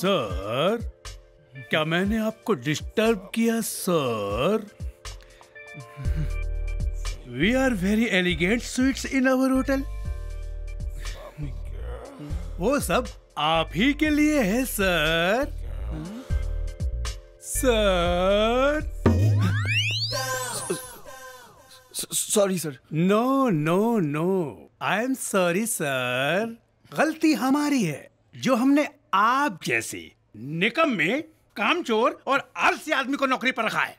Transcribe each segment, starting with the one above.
Sir, क्या मैंने आपको डिस्टर्ब किया sir? We are very elegant suites in our hotel. वो सब आप ही के लिए है sir. Sir, sorry sir. No no no, I am sorry sir. गलती हमारी है जो हमने आप जैसे निकम्मे, कामचोर और आलसी आदमी को नौकरी पर रखा है।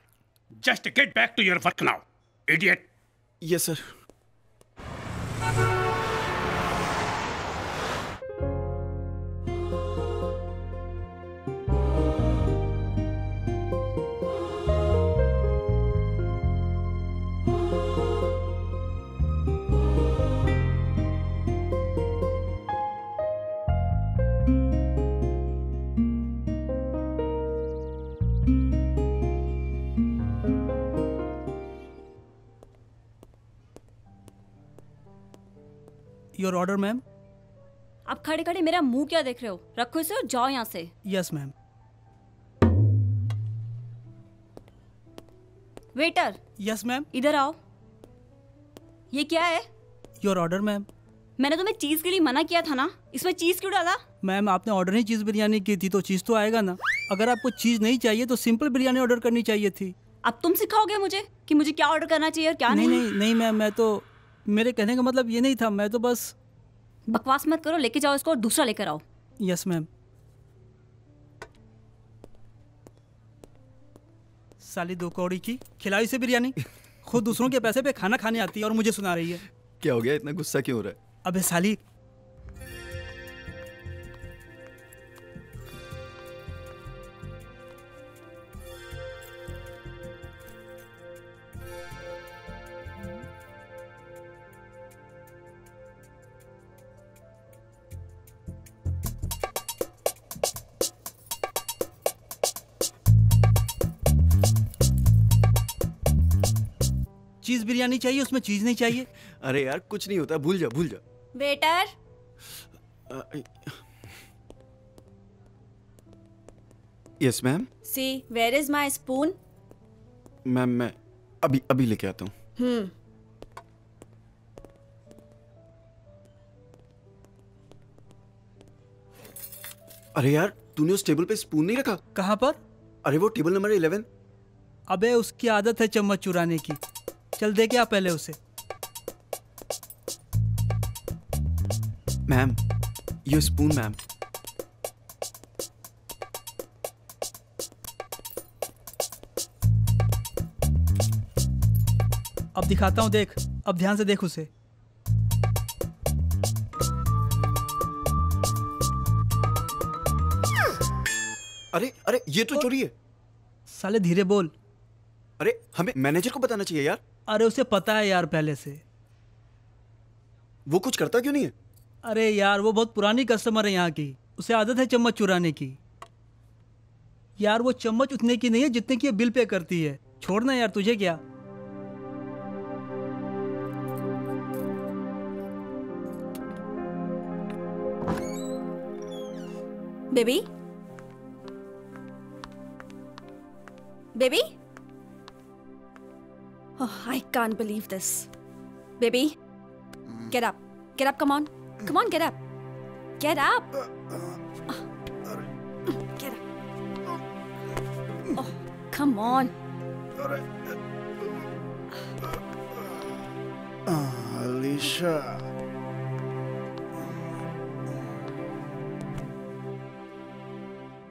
Just get back to your work now, idiot. Yes sir. Your order ma'am. आप खड़े खड़े मेरा मुंह क्या देख रहे हो? रखो इसे और जाओ यहाँ से। Yes ma'am. Waiter. Yes ma'am. इधर आओ। ये क्या है? Your order ma'am. मैंने तुम्हें चीज के लिए मना किया था ना, इसमें चीज क्यों डाला? मैम आपने ऑर्डर ही चीज़ बिरयानी की थी तो चीज़ तो आएगा ना। अगर आपको चीज़ नहीं चाहिए तो सिंपल बिरयानी ऑर्डर करनी चाहिए थी। अब तुम सिखाओगे मुझे कि मुझे क्या ऑर्डर करना चाहिए और क्या नहीं नहीं? नहीं नहीं मैम, मैं तो, मेरे कहने का मतलब ये नहीं था, मैं तो बस। बकवास मत करो, लेके जाओ इसको और दूसरा लेकर आओ। Yes ma'am. साली दो कौड़ी की खिलाई से बिरयानी, खुद दूसरों के पैसे पे खाना खाने आती है और मुझे सुना रही है। क्या हो गया, इतना गुस्सा क्यों हो रहा है? अबे साली, चीज बिरयानी चाहिए, उसमें चीज नहीं चाहिए। अरे यार कुछ नहीं होता, भूल जा भूल जा। Waiter. Yes ma'am. See where is my spoon? Ma'am मैं अभी अभी लेके आता हूँ। अरे यार तूने उस टेबल पे स्पून नहीं रखा? कहाँ पर? अरे वो टेबल नंबर 11। अबे उसकी आदत है चम्मच चुराने की। चल दे के आ पहले उसे। मैम ये स्पून मैम। अब दिखाता हूँ, देख, अब ध्यान से देख उसे। अरे अरे ये तो चोरी है। साले धीरे बोल। अरे हमें मैनेजर को बताना चाहिए यार। अरे उसे पता है यार पहले से। वो कुछ करता क्यों नहीं है? अरे यार वो बहुत पुरानी कस्टमर है यहाँ की, उसे आदत है चम्मच चुराने की। यार वो चम्मच उतने की नहीं है जितने की ये बिल पे करती है। छोड़ना यार, तुझे क्या। Baby, baby, oh, I can't believe this. Baby, get up, come on, get up, get up, get up. Oh, come on. Alicia.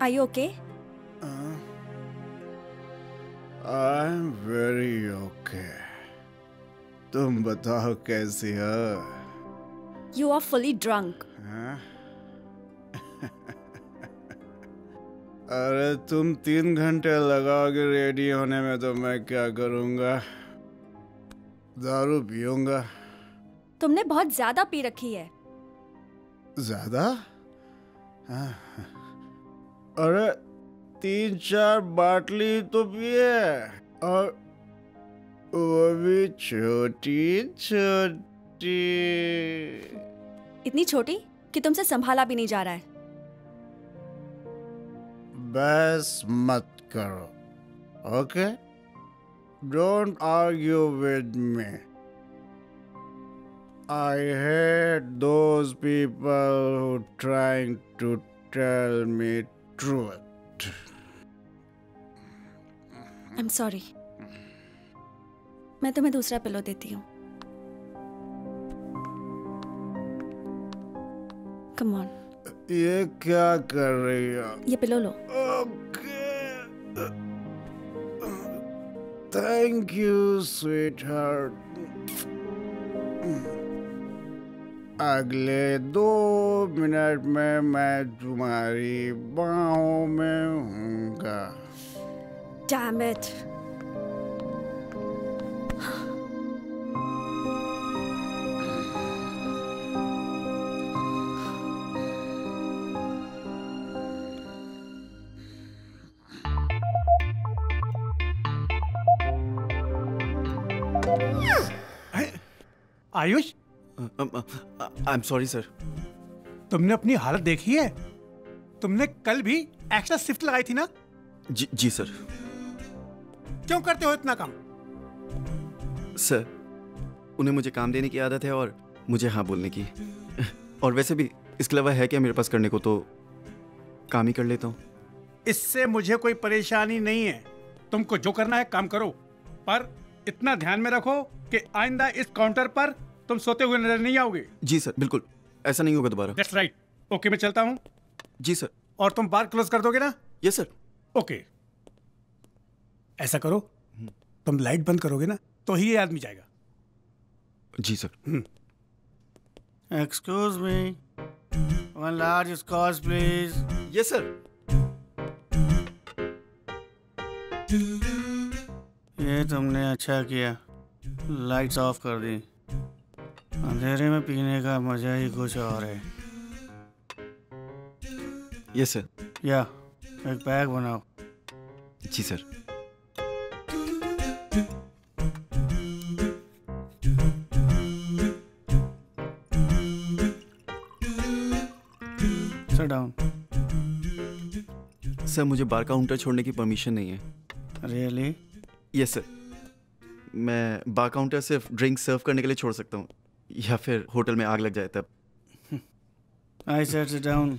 Are you okay? I'm very okay. तुम बताओ कैसी हो? You are fully drunk. अरे तुम 3 घंटे लगाओगे ready होने में तो मैं क्या करूँगा? दारू पीऊँगा। तुमने बहुत ज्यादा पी रखी है। ज्यादा? अरे 3-4 बाटली तो पिए, और वो भी छोटी छोटी। इतनी छोटी कि तुमसे संभाला भी नहीं जा रहा है। बहस मत करो, okay? Don't argue with me. I hate those people who trying to tell me truth. I'm sorry. मैं तुम्हें दूसरा पिलो देती हूँ. Come on. ये क्या कर रही हो? ये pillow low. Okay. Thank you, sweetheart. अगले 2 मिनट में मैं तुम्हारी बाहों में हूँगा. Damn it. Ayush, I am sorry sir. तुमने अपनी हालत देखी है? तुमने कल भी एक्स्ट्रा शिफ्ट लगाई थी ना? जी सर. क्यों करते हो इतना काम? सर, उन्हें मुझे काम देने की आदत है और मुझे हाँ बोलने की. और वैसे भी इसके अलावा है क्या मेरे पास करने को, तो काम ही कर लेता हूँ. इससे मुझे कोई परेशानी नहीं है. तुमको जो करना है काम करो, पर इतना ध्यान में रखो कि आइंदा इस काउंटर पर तुम सोते हुए नजर नहीं आओगे. जी सर, बिल्कुल ऐसा नहीं होगा दोबारा. That's right. ओके, मैं चलता हूँ. जी सर. और तुम बार क्लोज कर दोगे ना? Yes sir. ओके. ऐसा करो, तुम लाइट बंद करोगे ना तो ही ये आदमी जाएगा. जी sir. Excuse me. One large scotch, please. Yes sir. ये तुमने अच्छा किया, लाइट्स ऑफ कर दी. अंधेरे में पीने का मजा ही कुछ और है. Yes sir. या एक बैग बनाओ. जी सर. Sit down. सर, मुझे बार काउंटर छोड़ने की परमिशन नहीं है. Really? Yes sir. मैं बार काउंटर सिर्फ ड्रिंक सर्व करने के लिए छोड़ सकता हूँ, या फिर होटल में आग लग जाए तब. I said sit down.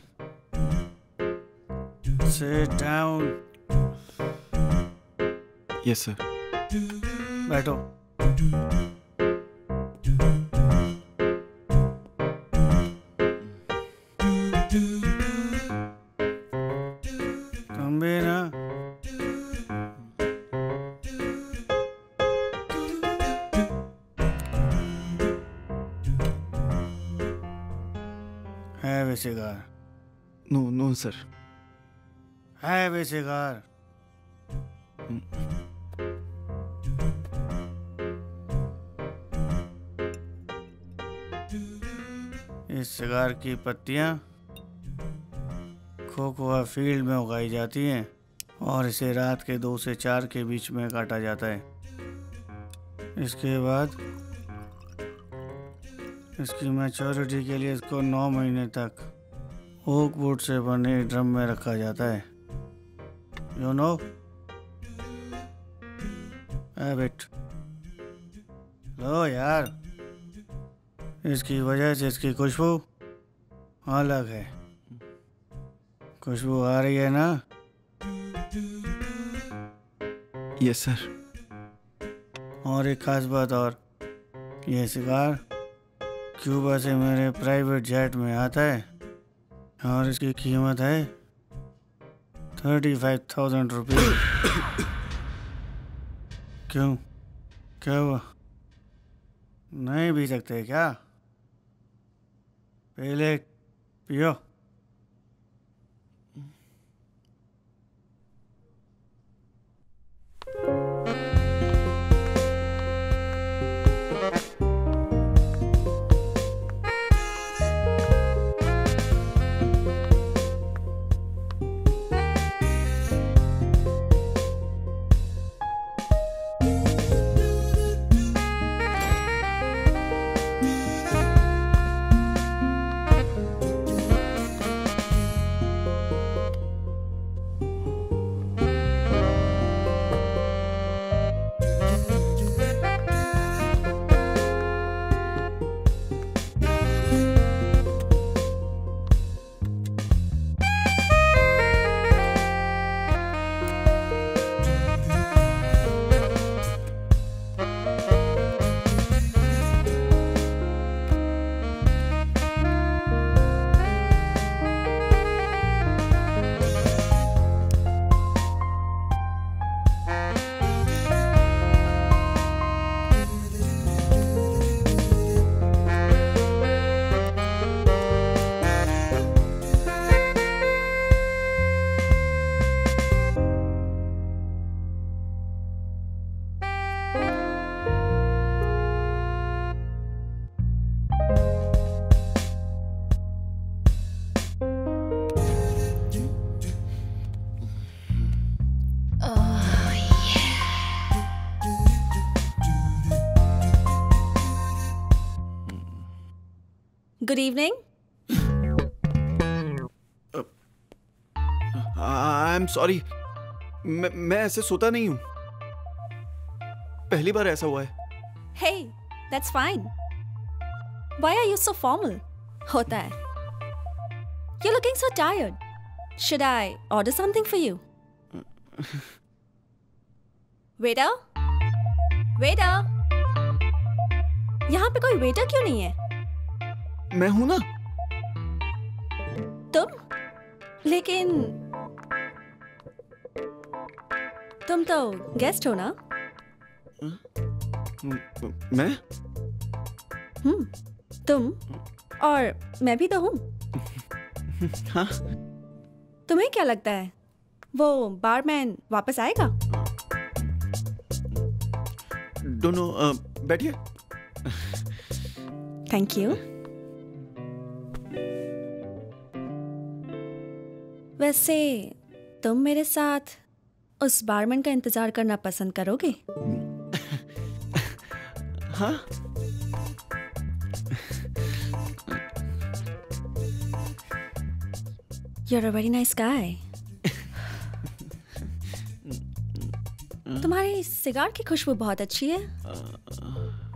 Sit down. Yes sir. बैठो. तुम भी ना. Have a cigar. No sir. Have a cigar. इस सिगार की पत्तियां कोकोआ फील्ड में उगाई जाती हैं और इसे रात के 2 से 4 के बीच में काटा जाता है. इसके बाद इसकी मैच्योरिटी के लिए इसको 9 महीने तक ओक वुड से बने ड्रम में रखा जाता है. You know, have it. लो यार, इसकी वजह से इसकी खुशबू अलग है. खुशबू आ रही है ना? Yes sir. और एक खास बात और, ये सिगार क्यूबा से मेरे प्राइवेट जेट में आता है और इसकी कीमत है 35,000 रुपये. क्यों, क्या हुआ? नहीं पी सकते क्या? पहले पियो. Good evening. I am sorry, मैं ऐसे सोता नहीं हूँ, पहली बार ऐसा हुआ है। Hey, that's fine. Why are you so formal? होता है. You're looking so tired. Should I order something for you? Waiter? Waiter? यहाँ पे कोई वेटर क्यों नहीं है? मैं हूं ना। तुम? लेकिन तुम तो गेस्ट हो ना? मैं? तुम और मैं भी तो हूँ। हाँ? तुम्हें क्या लगता है वो बारमैन वापस आएगा? दोनों बैठिए। Thank you. वैसे तुम मेरे साथ उस बारमैन का इंतजार करना पसंद करोगे? हाँ? You're a very nice guy. तुम्हारी सिगार की खुशबू बहुत अच्छी है।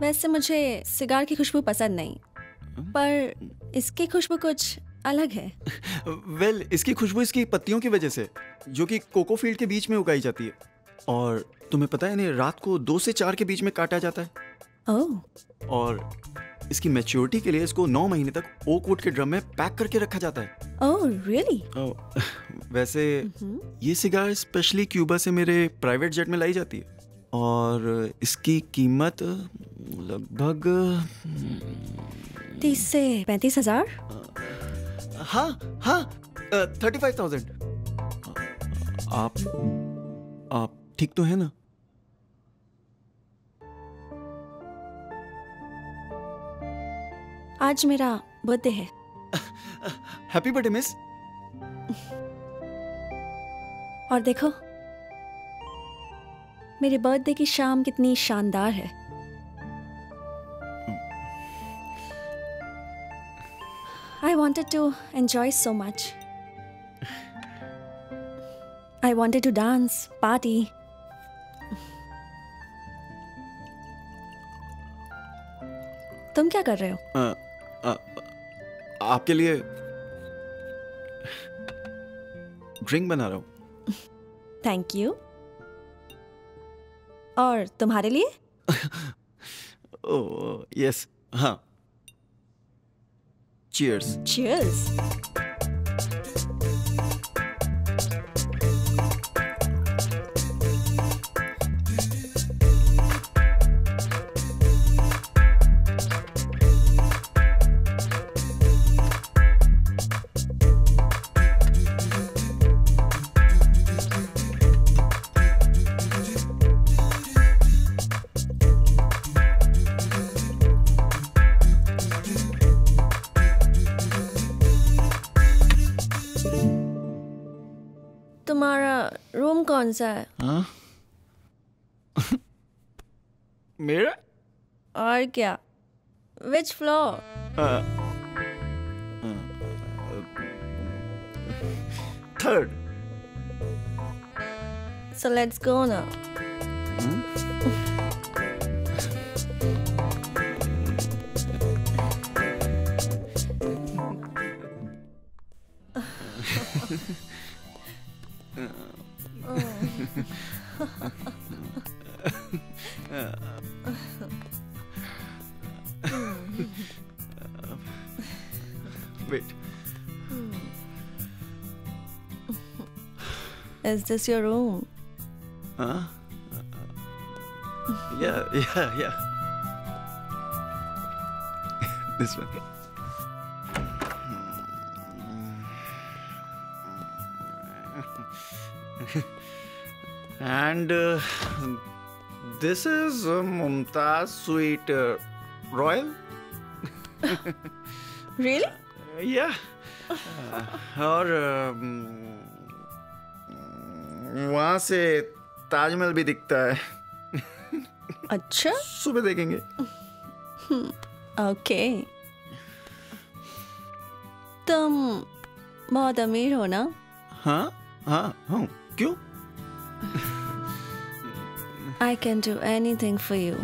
वैसे मुझे सिगार की खुशबू पसंद नहीं, पर इसकी खुशबू कुछ अलग है। वेल, इसकी खुशबू इसकी पत्तियों की वजह से, जो कि कोको फील्ड के बीच में उगाई जाती है। और तुम्हें पता है इन्हें रात को 2 से 4 के बीच में काटा जाता है। ओह। और इसकी मैच्योरिटी के लिए इसको 9 महीने तक ओक वुड के ड्रम में पैक करके रखा जाता है। Oh really? वैसे ये सिगार स्पेशली क्यूबा से मेरे प्राइवेट जेट में लाई जाती है और इसकी कीमत लगभग 30 से 35 हजार। हाँ हाँ 35,000। आप ठीक तो है ना? आज मेरा बर्थडे है। Happy birthday miss. और देखो मेरे बर्थडे की शाम कितनी शानदार है। I wanted to enjoy so much. I wanted to dance, party. तुम क्या कर रहे हो? आपके लिए ड्रिंक बना रहा हूँ। Thank you. और तुम्हारे लिए? ओह यस, हाँ। चीयर्स। चीयर्स। तुम्हारा रूम कौन सा है? हाँ? मेरा? और क्या? Which floor? Third. So let's go now. Wait. Is this your room? Huh? Yeah. This one. And this is Mumtaz Suite Royal. Really? Yeah. और वहाँ से ताजमहल भी दिखता है। अच्छा। सुबह देखेंगे। Okay. तुम बहुत अमीर हो ना? हाँ हाँ हूँ, क्यों? I can do anything for you.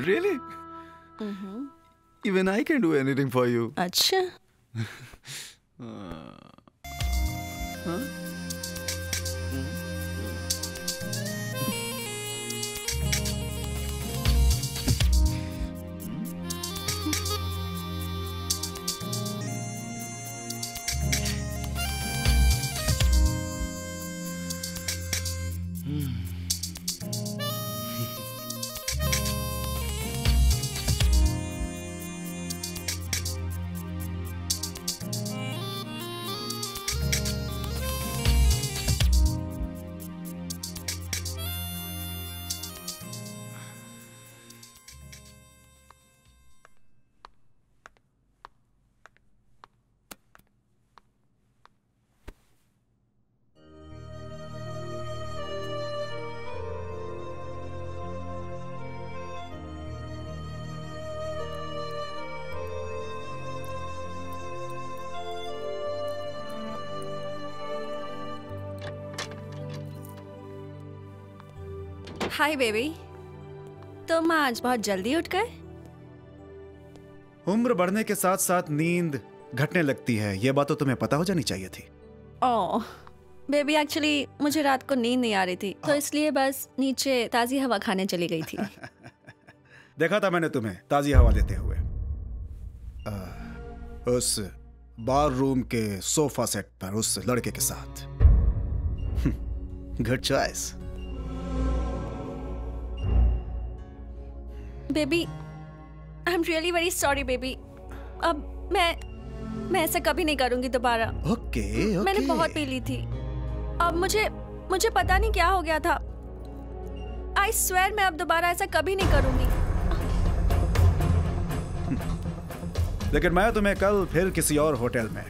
Really? Even I can do anything for you. अच्छा? हाँ? हाय बेबी, तुम आज बहुत जल्दी उठ गए? उम्र बढ़ने के साथ साथ नींद घटने लगती है, यह बात तो तुम्हें पता हो जानी चाहिए थी। ओह बेबी, एक्चुअली मुझे रात को नींद नहीं आ रही थी, तो इसलिए बस नीचे ताज़ी हवा खाने चली गई थी। देखा था मैंने तुम्हें ताजी हवा लेते हुए उस बार रूम के सोफा सेट पर उस लड़के के साथ। Good choice. Baby, I am really very sorry baby. अब मैं ऐसा कभी नहीं करूंगी दोबारा। ओके। मैंने बहुत पी ली थी। अब मुझे पता नहीं क्या हो गया था। आई स्वेयर मैं अब दोबारा ऐसा कभी नहीं करूंगी। लेकिन मैं तुम्हें कल फिर किसी और होटल में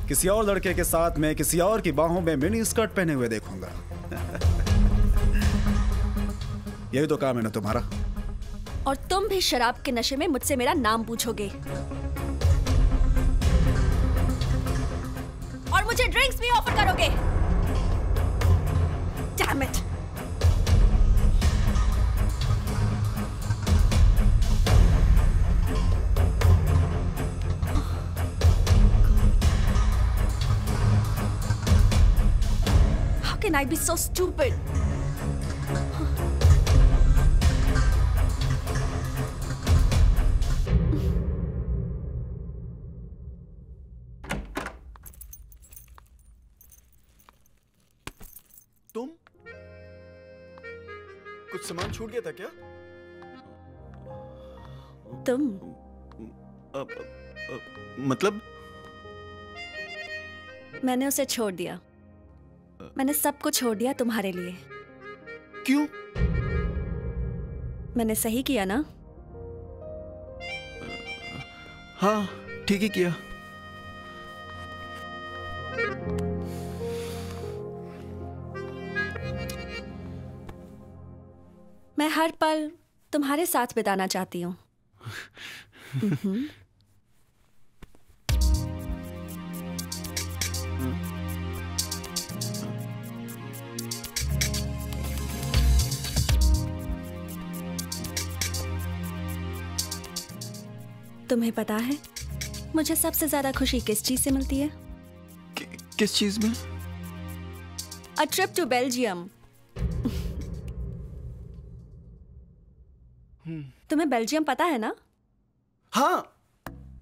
किसी और लड़के के साथ में किसी और की बाहों में मिनी स्कर्ट पहने हुए देखूंगा। यही तो काम है ना तुम्हारा। और तुम भी शराब के नशे में मुझसे मेरा नाम पूछोगे और मुझे ड्रिंक्स भी ऑफर करोगे। Damn it! How can I be so stupid? तुम कुछ सामान छूट गया था क्या? तुम मतलब मैंने उसे छोड़ दिया। मैंने सब कुछ छोड़ दिया तुम्हारे लिए। क्यों? मैंने सही किया ना? हाँ ठीक ही किया। मैं हर पल तुम्हारे साथ बिताना चाहती हूँ। तुम्हें पता है मुझे सबसे ज्यादा खुशी किस चीज से मिलती है? किस चीज में? A trip to Belgium. तुम्हें बेल्जियम पता है ना? हाँ,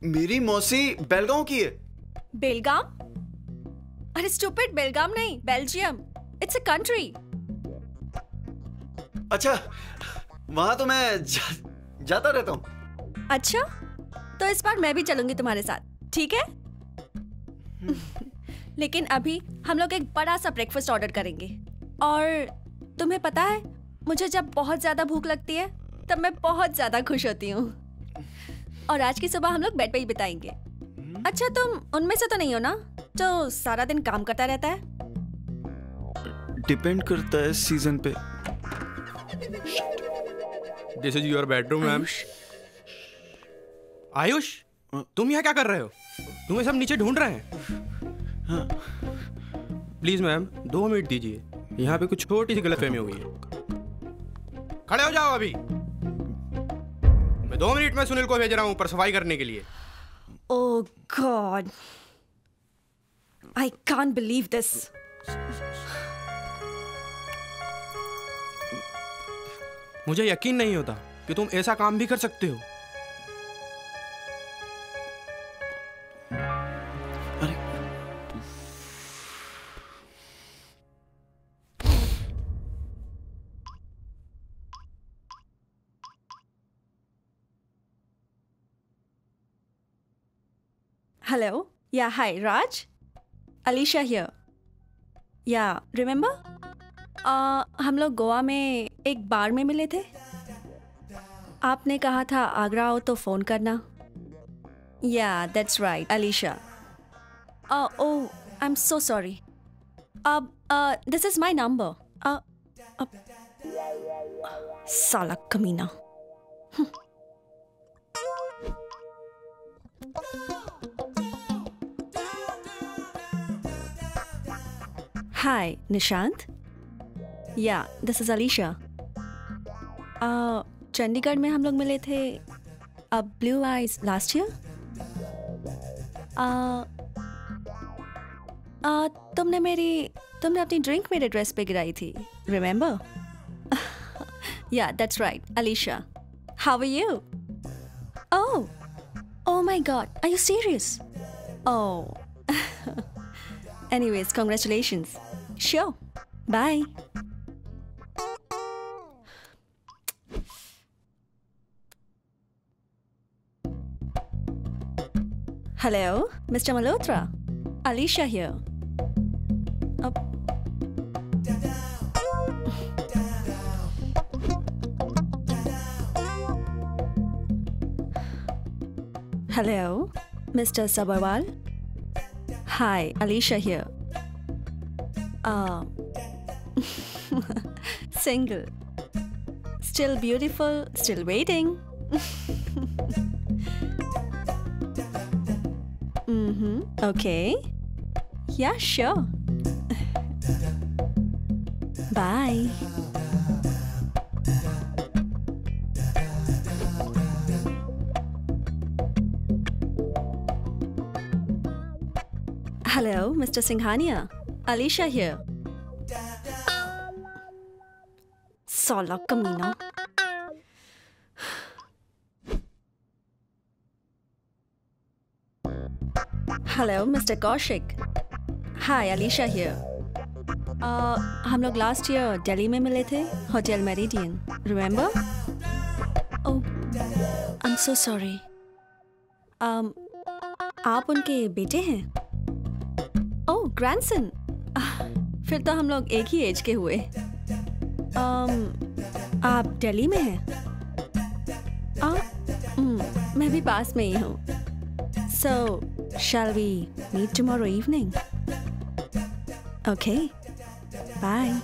मेरी मौसी बेलगांव की है। बेलगाम? अरे स्टूपिड, बेलगाम नहीं, बेल्जियम। It's a country. अच्छा, वहां तो मैं जाता रहता हूँ। अच्छा, तो इस बार मैं भी चलूंगी तुम्हारे साथ, ठीक है? लेकिन अभी हम लोग एक बड़ा सा ब्रेकफास्ट ऑर्डर करेंगे। और तुम्हें पता है, मुझे जब बहुत ज्यादा भूख लगती है तब मैं बहुत ज्यादा खुश होती हूँ। और आज की सुबह हम लोग बेड पे ही बिताएंगे। अच्छा, तुम उनमें से तो नहीं हो ना जो सारा दिन काम करता रहता है? डिपेंड करता है सीजन पे। This is your bedroom ma'am. Ayush, तुम यहाँ क्या कर रहे हो? तुम्हें सब नीचे ढूंढ रहे हैं। हाँ। प्लीज मैम 2 मिनट दीजिए, यहाँ पे कुछ छोटी सी गलतफहमी हो गई है। खड़े हो जाओ अभी। मैं 2 मिनट में सुनील को भेज रहा हूँ ऊपर सफाई करने के लिए। Oh God. I can't believe this. मुझे यकीन नहीं होता कि तुम ऐसा काम भी कर सकते हो। अरे Hello. Yeah, hi, Raj. Alicia here. Yeah, remember? हम लोग गोवा में एक बार में मिले थे। आपने कहा था आगरा आओ तो फोन करना। Yeah, that's right, Alicia. Oh, I'm so sorry. This is my number. साला कमीना। Hi, Nishant. Yeah, this is Alicia. Chandigarh में हम लोग मिले थे ब्लू आइज लास्ट ईयर। तुमने अपनी ड्रिंक मेरे ड्रेस पे गिराई थी, remember? Yeah, that's right, Alicia. How are you? Oh my God, are you serious? Oh. Anyways, congratulations. Sure. Bye. Hello, Mr. Malhotra. Alicia here. Hello, Mr. Sabharwal. Hi, Alicia here. Single. Still beautiful, still waiting. Okay. Yeah, sure. Bye. Hello, Mr. Singhania. Alicia here. Sala kamina. Hello, Mr. Kaushik. Hi, Alicia here. हम लोग last year Delhi में मिले थे, hotel meridian, remember? Oh, I am so sorry. आप उनके बेटे हैं? ओह, grandson. फिर तो हम लोग एक ही एज के हुए। आप दिल्ली में हैं? मैं भी पास में ही हूँ। So, shall we meet tomorrow evening? Okay. Bye.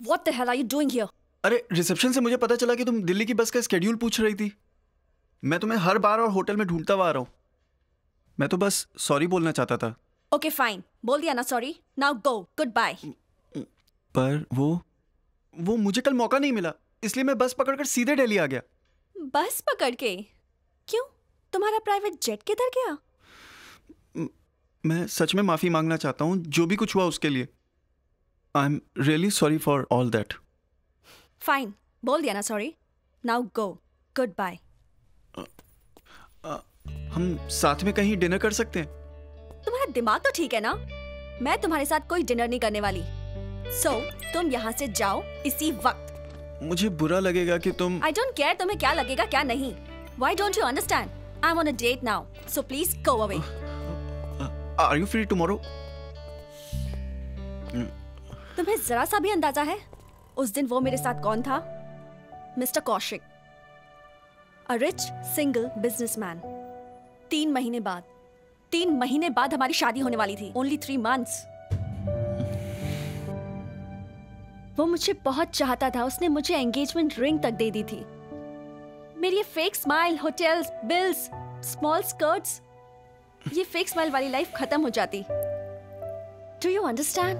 What the hell are you doing here? अरे रिसेप्शन से मुझे पता चला कि तुम दिल्ली की बस का स्केड्यूल पूछ रही थी। मैं तुम्हें हर बार और होटल में ढूंढता हुआ आ रहा हूँ। मैं तो बस सॉरी बोलना चाहता था। Okay, fine. बोल दिया ना सॉरी। Now go. Goodbye. पर वो मुझे कल मौका नहीं मिला, इसलिए मैं बस पकड़कर सीधे दिल्ली आ गया। बस पकड़ के? क्यों? तुम्हारा प्राइवेट जेट किधर गया? मैं सच में माफ़ी मांगना चाहता हूँ जो भी कुछ हुआ उसके लिए। I am really sorry for all that. Fine, बोल दिया ना sorry. Now go, good bye. हम साथ में कहीं डिनर कर सकते हैं? तुम्हारा दिमाग तो ठीक है ना? मैं तुम्हारे साथ कोई डिनर नहीं करने वाली। सो तुम यहाँ से जाओ इसी वक्त। मुझे बुरा लगेगा कि तुम। आई डोंट केयर तुम्हें क्या लगेगा क्या नहीं। Why don't you understand? I'm on a date now, so please go away. Are you free tomorrow? तुम्हें जरा सा भी अंदाजा है उस दिन वो मेरे साथ कौन था? Mister Kaushik, a rich single businessman. 3 महीने बाद हमारी शादी होने वाली थी। Only 3 months. वो मुझे बहुत चाहता था। उसने मुझे एंगेजमेंट रिंग तक दे दी थी। मेरी ये fake smile, hotels, bills, small skirts, ये फेक स्माइल वाली लाइफ खत्म हो जाती। Do you understand?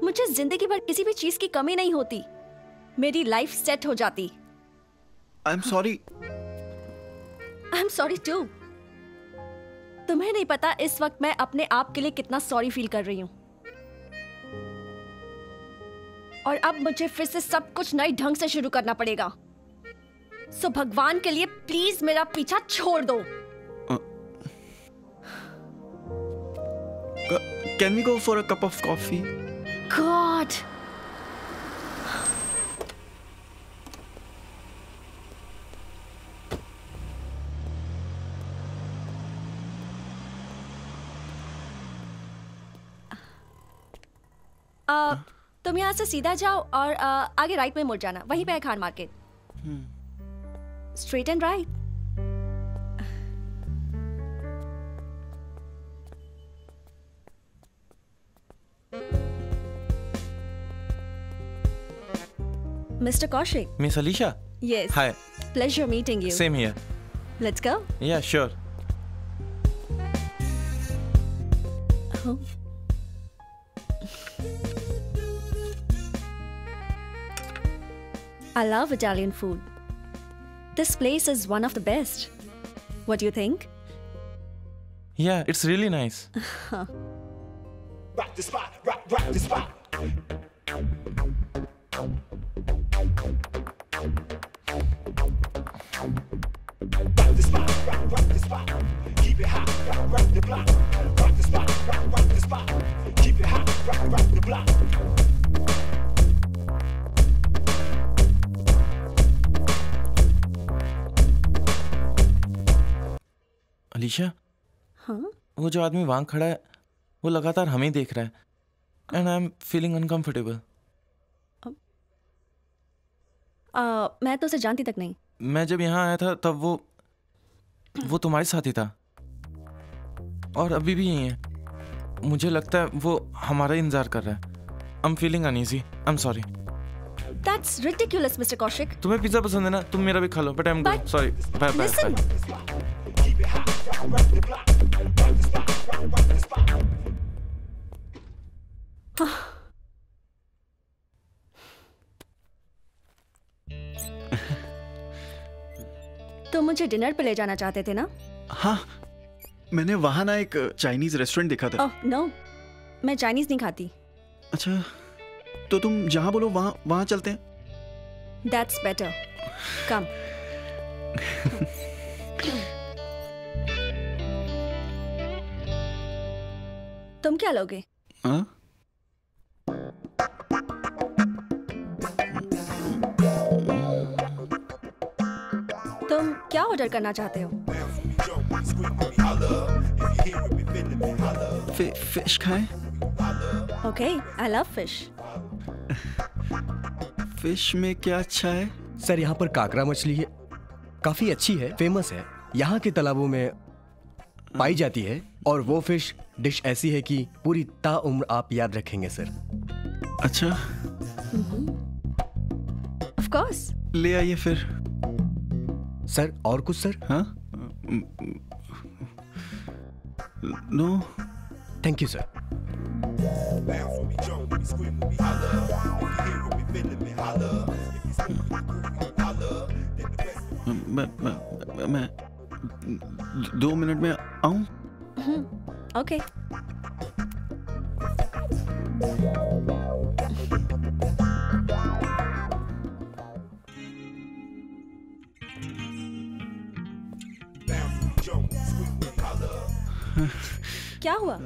मुझे जिंदगी भर किसी भी चीज की कमी नहीं होती। मेरी लाइफ सेट हो जाती। I am sorry. I am sorry too. तुम्हें नहीं पता इस वक्त मैं अपने आप के लिए कितना सॉरी फील कर रही हूँ। और अब मुझे फिर से सब कुछ नए ढंग से शुरू करना पड़ेगा। सो भगवान के लिए प्लीज मेरा पीछा छोड़ दो। Can we go for a cup of coffee? God. तुम यहाँ से सीधा जाओ और आगे राइट में मुड़ जाना। वहीं पे है Khan market. Straight and right. Mr. Kaushik. Miss Alicia? Yes. Hi. Pleasure meeting you. Same here. Let's go. Yeah, sure. Oh. I love Italian food. This place is one of the best. What do you think? Yeah, it's really nice. Rock the spot, rock the spot. Rock the spot, rock the spot. Keep it hot, rock the block. Rock the spot, rock the spot. Keep it hot, rock the block. Alisha, हाँ? वो जो आदमी वहां खड़ा है वो लगातार हमें देख रहा है and I am feeling uncomfortable. मैं तो उसे जानती तक नहीं। मैं जब यहाँ आया था तब वो तुम्हारे साथ ही था और अभी भी यही है। मुझे लगता है वो हमारा इंतजार कर रहा है। I am feeling uneasy. I am sorry. That's ridiculous, Mr. Kaushik. तुम्हें पिज्जा पसंद है ना? तुम मेरा भी खा लो। But I am good. Sorry. Bye bye. तो मुझे डिनर पे ले जाना चाहते थे ना? हाँ, मैंने वहां ना एक चाइनीज रेस्टोरेंट देखा था। ओह नो, मैं चाइनीज नहीं खाती। अच्छा, तो तुम जहां बोलो वहां चलते हैं। That's better. Come. तुम क्या लोगे? हाँ? तुम क्या ऑर्डर करना चाहते हो? फिश खाएं? Okay, I love fish. Fish में क्या अच्छा है? सर यहाँ पर काकरा मछली है, काफी अच्छी है, फेमस है, यहाँ के तालाबों में पाई जाती है और वो फिश डिश ऐसी है कि पूरी ताउम्र आप याद रखेंगे सर। अच्छा, Of course. ले आइए फिर। सर और कुछ सर? हाँ? नो। Thank you sir. मैं 2 मिनट में आऊं? ओके। क्या हुआ?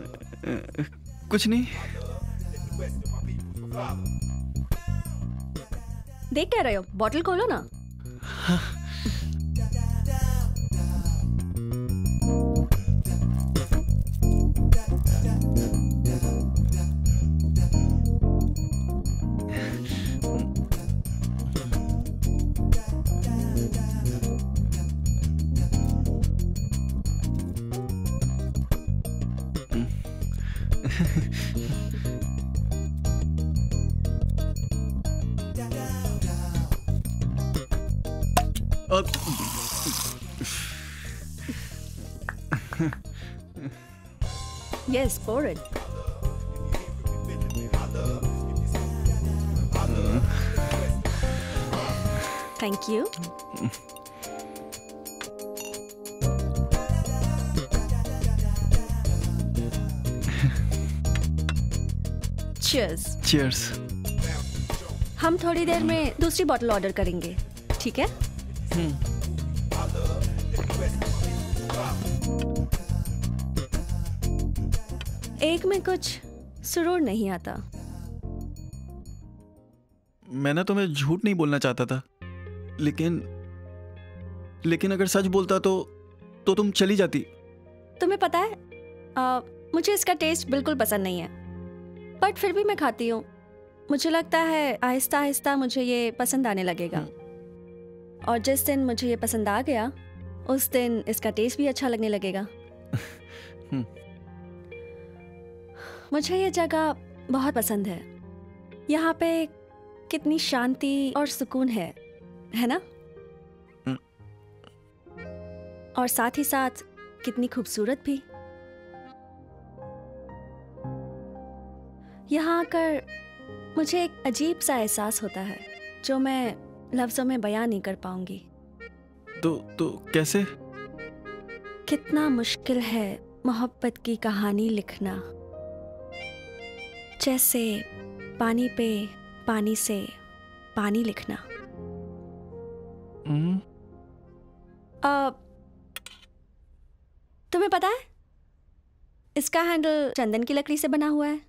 कुछ नहीं। देख क्या रहे हो? बॉटल खोलो ना। Yes, pour it. Thank you. Cheers. Cheers. हम थोड़ी देर में दूसरी बोतल ऑर्डर करेंगे, ठीक है? एक में कुछ सुरूर नहीं आता। मैं ना तुम्हें झूठ नहीं बोलना चाहता था, लेकिन अगर सच बोलता तो तुम चली जाती। तुम्हें पता है, मुझे इसका टेस्ट बिल्कुल पसंद नहीं है, बट फिर भी मैं खाती हूँ। मुझे लगता है आहिस्ता आहिस्ता मुझे ये पसंद आने लगेगा, और जिस दिन मुझे ये पसंद आ गया उस दिन इसका टेस्ट भी अच्छा लगने लगेगा। मुझे ये जगह बहुत पसंद है। यहाँ पे कितनी शांति और सुकून है ना? और साथ ही साथ कितनी खूबसूरत भी। यहाँ आकर मुझे एक अजीब सा एहसास होता है जो मैं लफ्जों में बयान नहीं कर पाऊंगी। तो कैसे? कितना मुश्किल है मोहब्बत की कहानी लिखना। जैसे पानी पे पानी से पानी लिखना। तुम्हें पता है, इसका हैंडल चंदन की लकड़ी से बना हुआ है,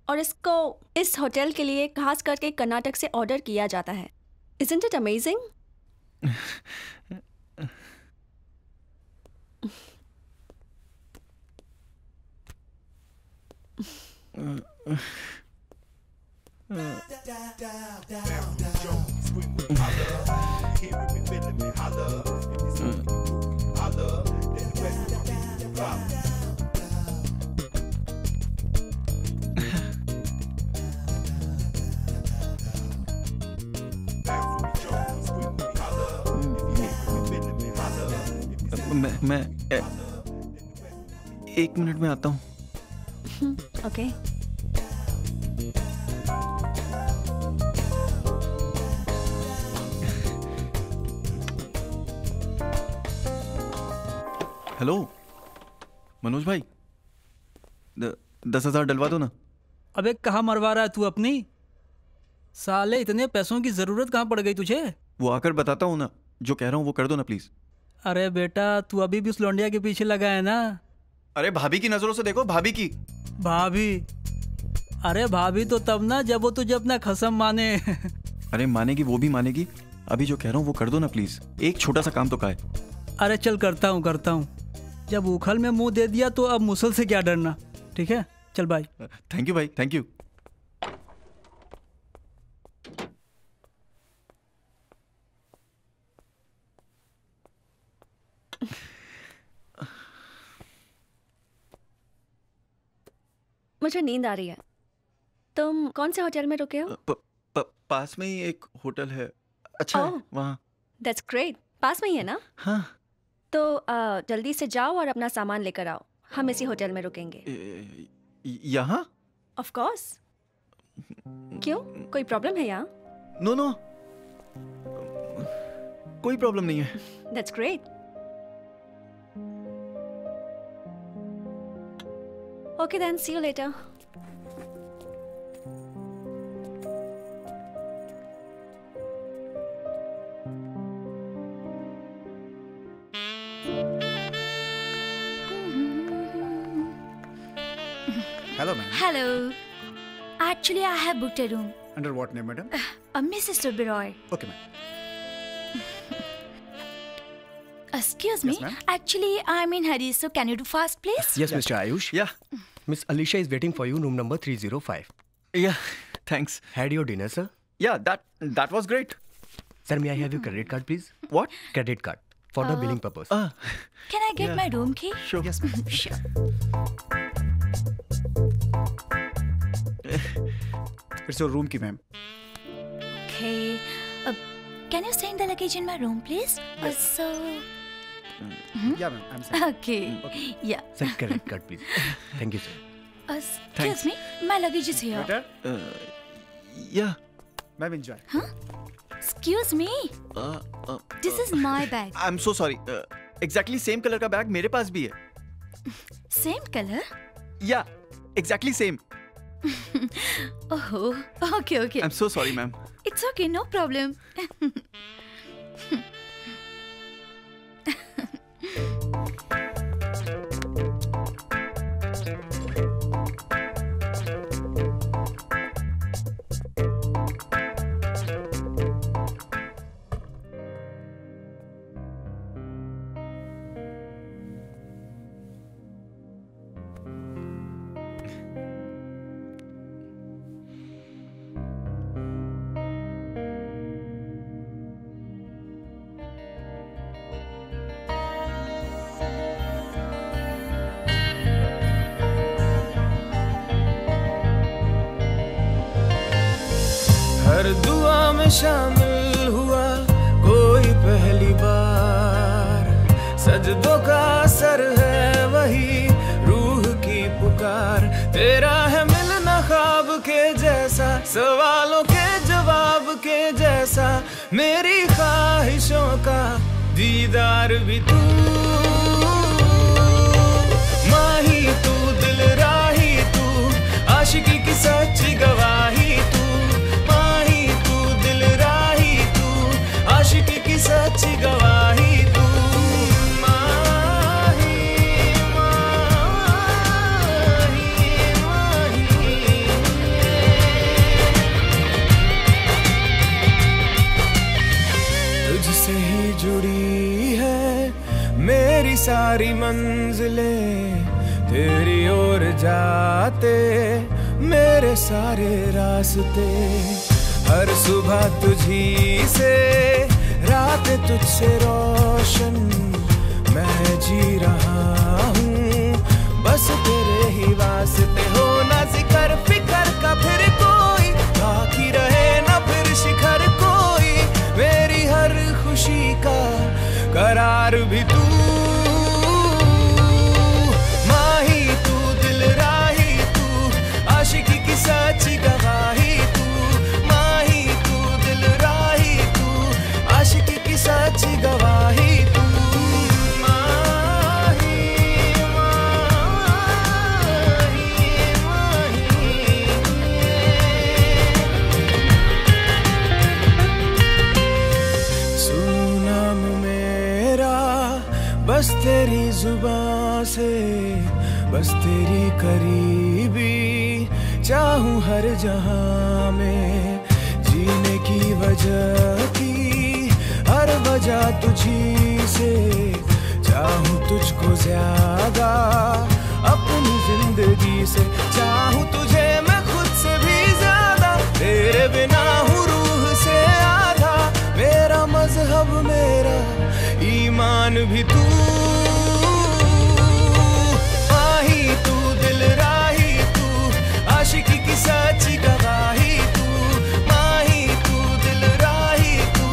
और इसको इस होटल के लिए खास करके कर्नाटक से ऑर्डर किया जाता है। Isn't it amazing? मैं 1 मिनट में आता हूँ। ओके। हेलो मनोज भाई, 10,000 डलवा दो ना। अबे कहाँ मरवा रहा है तू अपनी? साले इतने पैसों की जरूरत कहाँ पड़ गई तुझे? वो आकर बताता हूँ ना, जो कह रहा हूँ वो कर दो ना प्लीज। अरे बेटा, तू अभी भी उस लौंडिया के पीछे लगा है ना? अरे भाभी की नजरों से देखो, भाभी की। भाभी? अरे भाभी तो तब ना जब वो तुझे अपना खसम माने। अरे मानेगी, वो भी मानेगी। अभी जो कह रहा हूँ वो कर दो ना प्लीज। एक छोटा सा काम तो का है। अरे चल करता हूँ। जब उखल में मुंह दे दिया तो अब मुसल से क्या डरना। ठीक है, चल बाय। थैंक यू भाई, थैंक यू। मुझे नींद आ रही है। तुम कौन से होटल में रुके हो? पास में ही एक होटल है, अच्छा है वहाँ। That's great. पास में ही है ना? हाँ। तो जल्दी से जाओ और अपना सामान लेकर आओ। हम इसी होटल में रुकेंगे। यहाँ? Of course. क्यों, कोई प्रॉब्लम है यहाँ? नो, कोई प्रॉब्लम नहीं है। That's great. Okay then, see you later. Hello, ma'am. Hello. Actually, I have booked a room. Under what name, madam? Mrs. Oberoi. Okay, ma'am. Excuse me. Yes, ma'am. Actually, I'm in hurry, so can you do fast, please? Yes, Mr. Ayush. Yeah. Miss Alicia is waiting for you, room number 305. Yeah. Thanks. Had your dinner, sir? Yeah, that was great. Sir, may I have your credit card, please? What? Credit card. For the billing purpose. Can I get my room key? Sure. Yes, ma'am. Sure. It's your room key, ma'am. Okay. Can you send the luggage in my room, please? So. Yeah, ma'am. I'm sorry. Okay. Yeah. Sir, credit card, please. Thank you, sir. Excuse me. My luggage is here. Better? Yeah. Ma'am, enjoy. Excuse me. This is my bag. I'm so sorry. Exactly same color का bag मेरे पास भी है. Same color? Yeah. Exactly same. Oh. Okay. I'm so sorry, ma'am. It's okay. No problem. हर दुआ में शामिल हुआ कोई पहली बार, सजदों का असर है वही रूह की पुकार। तेरा है मिलना ख्वाब के जैसा, सवालों के जवाब के जैसा, मेरी ख्वाहिशों का दीदार भी तू। माही तू, दिल राही तू, आशिकी की सच्ची गवाही तू। आशिकी की सच्ची गवाही तू। माही, तुझसे ही जुड़ी है मेरी सारी मंजिलें, तेरी ओर जाते मेरे सारे रास्ते। हर सुबह तुझी से, रात तुझसे रोशन, मैं जी रहा हूँ बस तेरे ही वास्ते। हो ना जिक्र फिकर का फिर कोई, बाकी रहे ना फिर शिखर कोई, मेरी हर खुशी का करार भी तू। माही तू, दिल राही तू, आशिकी की सच्ची गवाही तू। आशिकी की सच्ची गवाही तू। माही, सुन नाम मेरा बस तेरी जुबां से, बस तेरी करीबी चाहूं हर जहां में। जीने की वजह की हर वजह तुझी से, चाहूं तुझको ज्यादा अपनी जिंदगी से। चाहूं तुझे मैं खुद से भी ज्यादा, तेरे बिना हूँ रूह से आधा। मेरा मजहब मेरा ईमान भी तू। माही तू, दिल राही तू, आशिकी की सच्ची गवाही तू। माही तू, दिल राही तू,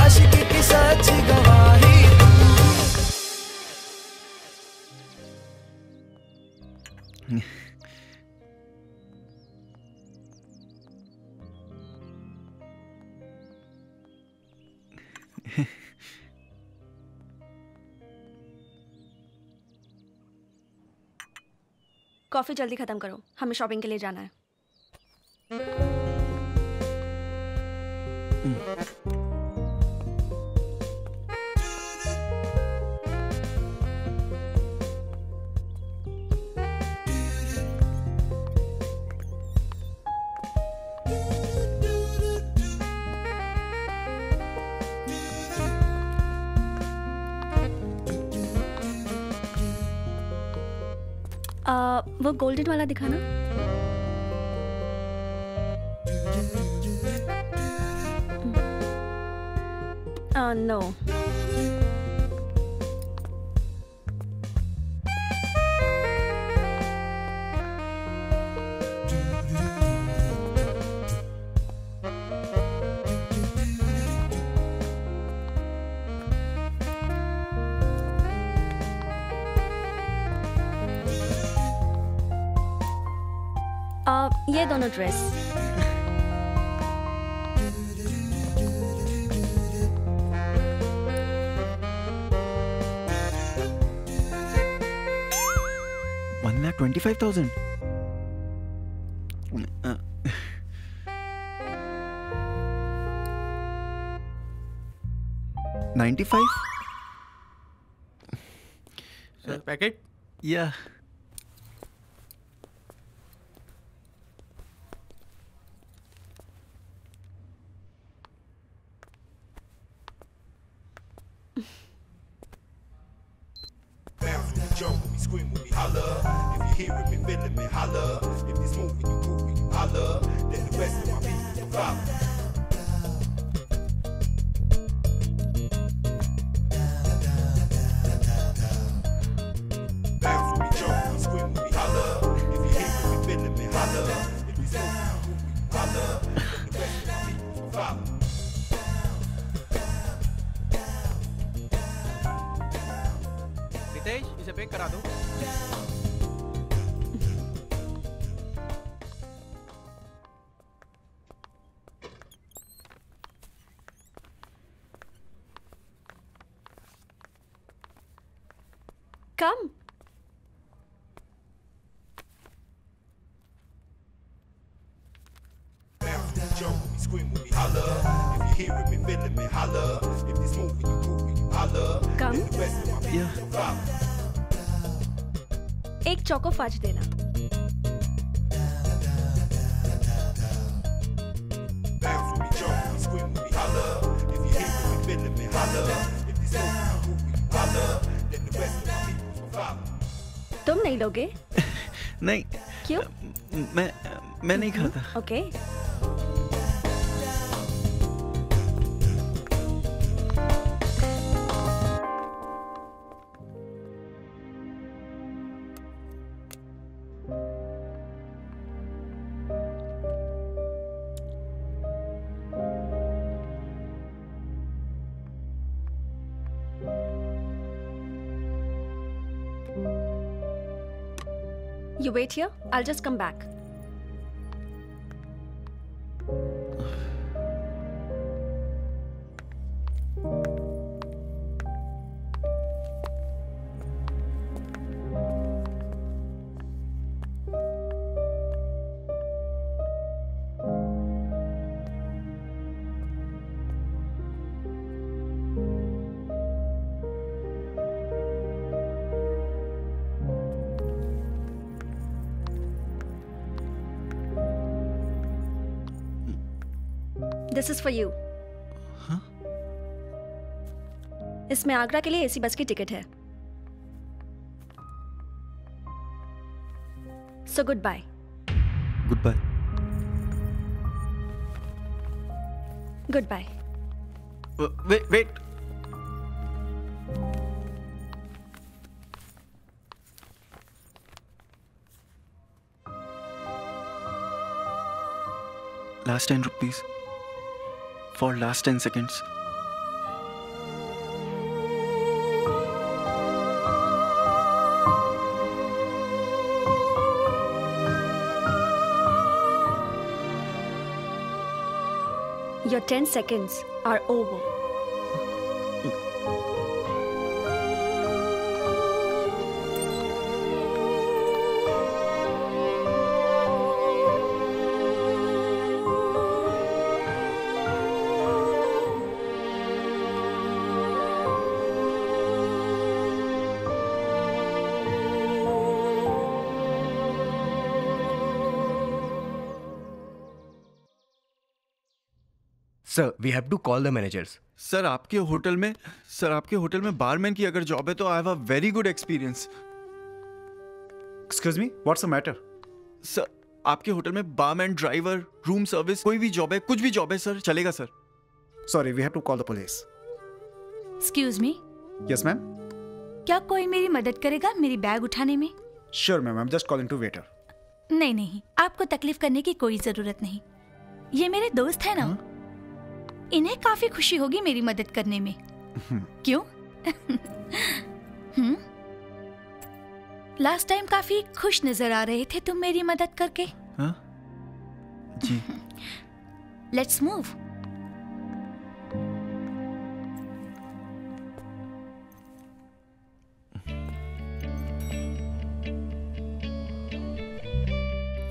आशिकी की सच्ची गवाही तू। कॉफी जल्दी खत्म करो, हमें शॉपिंग के लिए जाना है। वो गोल्डन वाला दिखाना। नो। ये दोनों ड्रेस। $1,25,000। $95? Sir packet? या Jump with me, scream with me, holla. If you hearing me, feeling me, holla. If this moving you grooving, you holla. Then the rest of my people will follow. Bounce with me, jump with me, scream with me, holla. If you hearing me, feeling me, holla. If this moving you grooving, you holla. Then the rest of my people will follow. Ritesh, इसे pack करा दो। Come. Jump with me, scream with me, holla. If you hearing me, feeling me, holla. If this moving you grooving, you holla. Come. Then the rest of my people will follow. एक choco फाज देना। Bounce with me, jump with me, scream with me, holla. If you hearing me, feeling me, holla. If this moving you grooving, you holla. Then the rest of my people will follow. तुम नहीं लोगे? नहीं। क्यों? मैं नहीं खाता। Okay. You wait here. I'll just come back. This is for you. हाँ? इसमें आगरा के लिए एसी बस की टिकट है। So goodbye. Goodbye. Goodbye. Wait. Last 10 rupees for last 10 seconds. Your 10 seconds are over. Sir we have to call the managers. Sir आपके hotel में barman की अगर जॉब है तो I have a very good experience. Excuse me, what's the matter? Sir आपके hotel में barman, driver, room service, कोई भी जॉब है, कुछ भी जॉब है सर, चलेगा sir. Sorry, we have to call the police. Excuse me, yes ma'am. क्या कोई मेरी मदद करेगा मेरी बैग उठाने में? Sure ma'am, I am just calling to waiter. नहीं नहीं, आपको तकलीफ करने की कोई जरूरत नहीं। ये मेरे दोस्त है ना, इन्हें काफी खुशी होगी मेरी मदद करने में। क्यों? लास्ट टाइम काफी खुश नजर आ रहे थे तुम मेरी मदद करके। हाँ? जी। Let's move.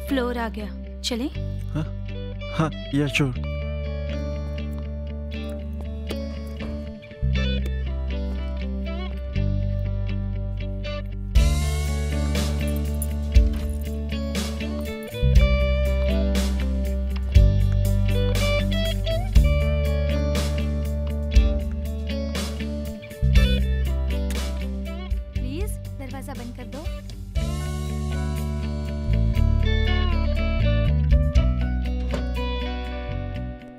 फ्लोर आ गया, चलें? हाँ, या श्योर। प्लीज दरवाजा बंद कर दो।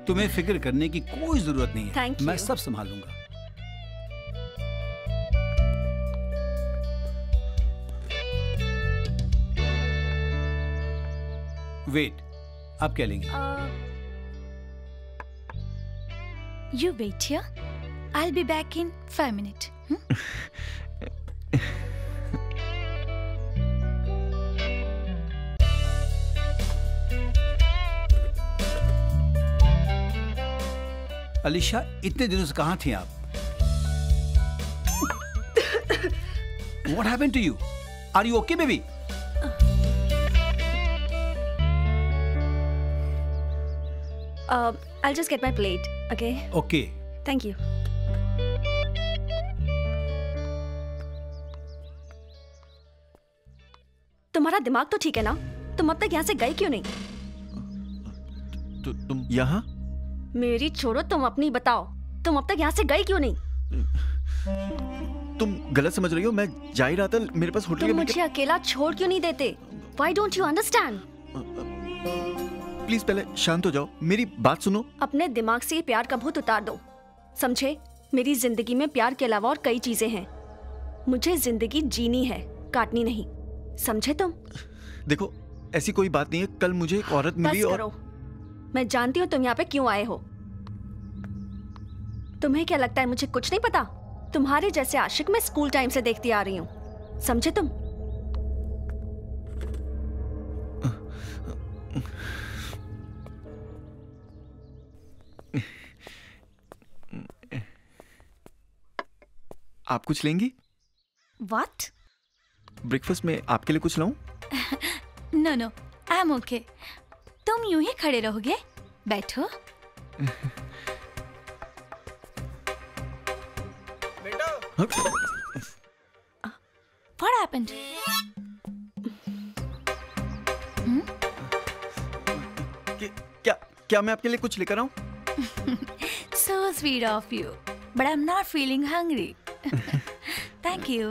तुम्हें फिक्र करने की कोई जरूरत नहीं है। Thank मैं you. सब संभाल लूंगा। वेट, आप क्या लेंगे? You wait here. I'll be back in 5 minutes. Alisha, इतने दिनों से कहाँ थी आप? What happened to you? Are you okay, baby? I'll just get my plate, okay? Okay. Thank you. तुम्हारा दिमाग तो ठीक है ना? तुम अब तक यहाँ से गए क्यों नहीं? तो तुम यहाँ? मेरी छोड़ो, तुम अपनी बताओ। तुम अब तक यहाँ से गए क्यों नहीं? तुम गलत समझ रही हो, मैं जा ही रहा था, मेरे पास होटल तुम के मुझे अकेला छोड़ क्यों नहीं देते? Why don't you understand? Please पहले शांत हो जाओ, मेरी बात सुनो। अपने दिमाग से ये प्यार का भूत उतार दो, समझे? मेरी जिंदगी में प्यार के अलावा और कई चीजें हैं। मुझे जिंदगी जीनी है, काटनी नहीं, समझे तुम? देखो, ऐसी कोई बात नहीं है, कल मुझे एक औरत मिली बस और करो। मैं जानती हूँ तुम यहाँ पे क्यों आए हो। तुम्हें क्या लगता है मुझे कुछ नहीं पता? तुम्हारे जैसे आशिक मैं स्कूल टाइम से देखती आ रही हूँ, समझे तुम? आप कुछ लेंगी? What? ब्रेकफास्ट में आपके लिए कुछ लाऊं? No no, I'm okay. तुम यूं ही खड़े रहोगे? बैठो। What happened? क्या मैं आपके लिए कुछ लेकर आऊं? So sweet of you, but I'm not feeling hungry. Thank you.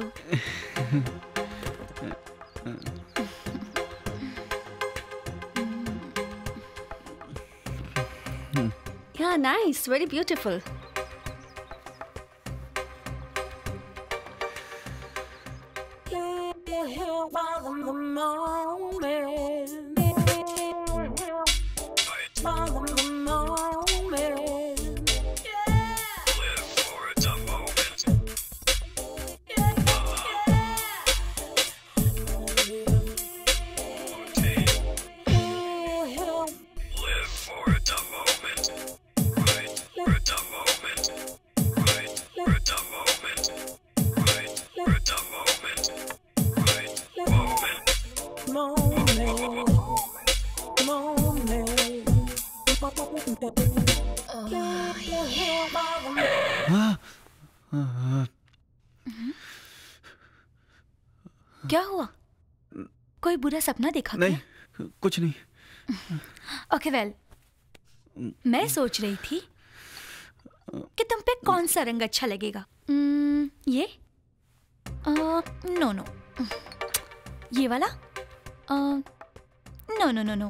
Yeah, nice, very beautiful. क्या हुआ? कोई बुरा सपना देखा? नहीं, कुछ नहीं। ओके वेल, मैं सोच रही थी कि तुम पे कौन सा रंग अच्छा लगेगा। ये नो नो, ये वाला नो नो नो नो,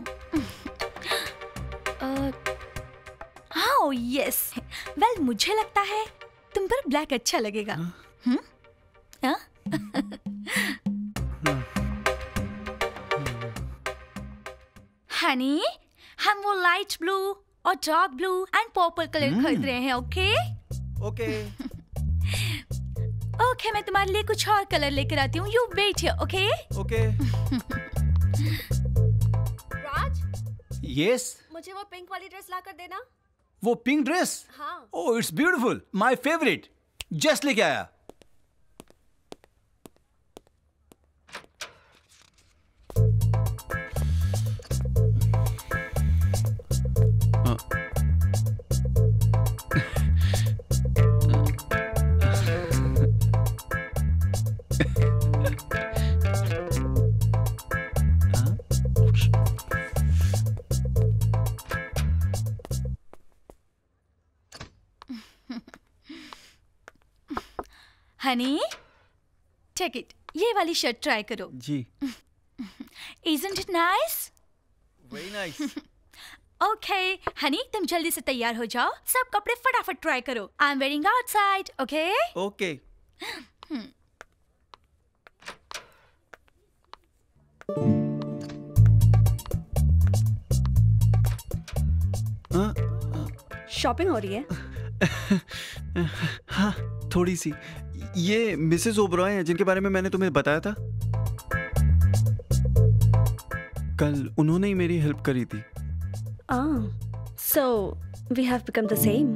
हाँ यस, वेल मुझे लगता है तुम पर ब्लैक अच्छा लगेगा। हनी, हम वो लाइट ब्लू और dark blue and purple colour खरीद रहे हैं। ओके ओके ओके, मैं तुम्हारे लिए कुछ और कलर लेकर आती हूँ। You wait here. Okay okay. Raj, yes, मुझे वो पिंक वाली ड्रेस ला कर देना। वो पिंक ड्रेस? हाँ। Oh it's beautiful, my favourite. Just लेके आया। हनी, टेक इट, ये वाली शर्ट ट्राई करो। जी। Isn't it nice? Very nice. Okay Honey, तुम जल्दी से तैयार हो जाओ, सब कपड़े फटाफट ट्राई करो। I am wearing outside. Okay okay. Shopping हो रही है? हाँ थोड़ी सी। ये मिसेस ओबरॉय हैं जिनके बारे में मैंने तुम्हें बताया था। कल उन्होंने ही मेरी हेल्प करी थी। So we have become the same.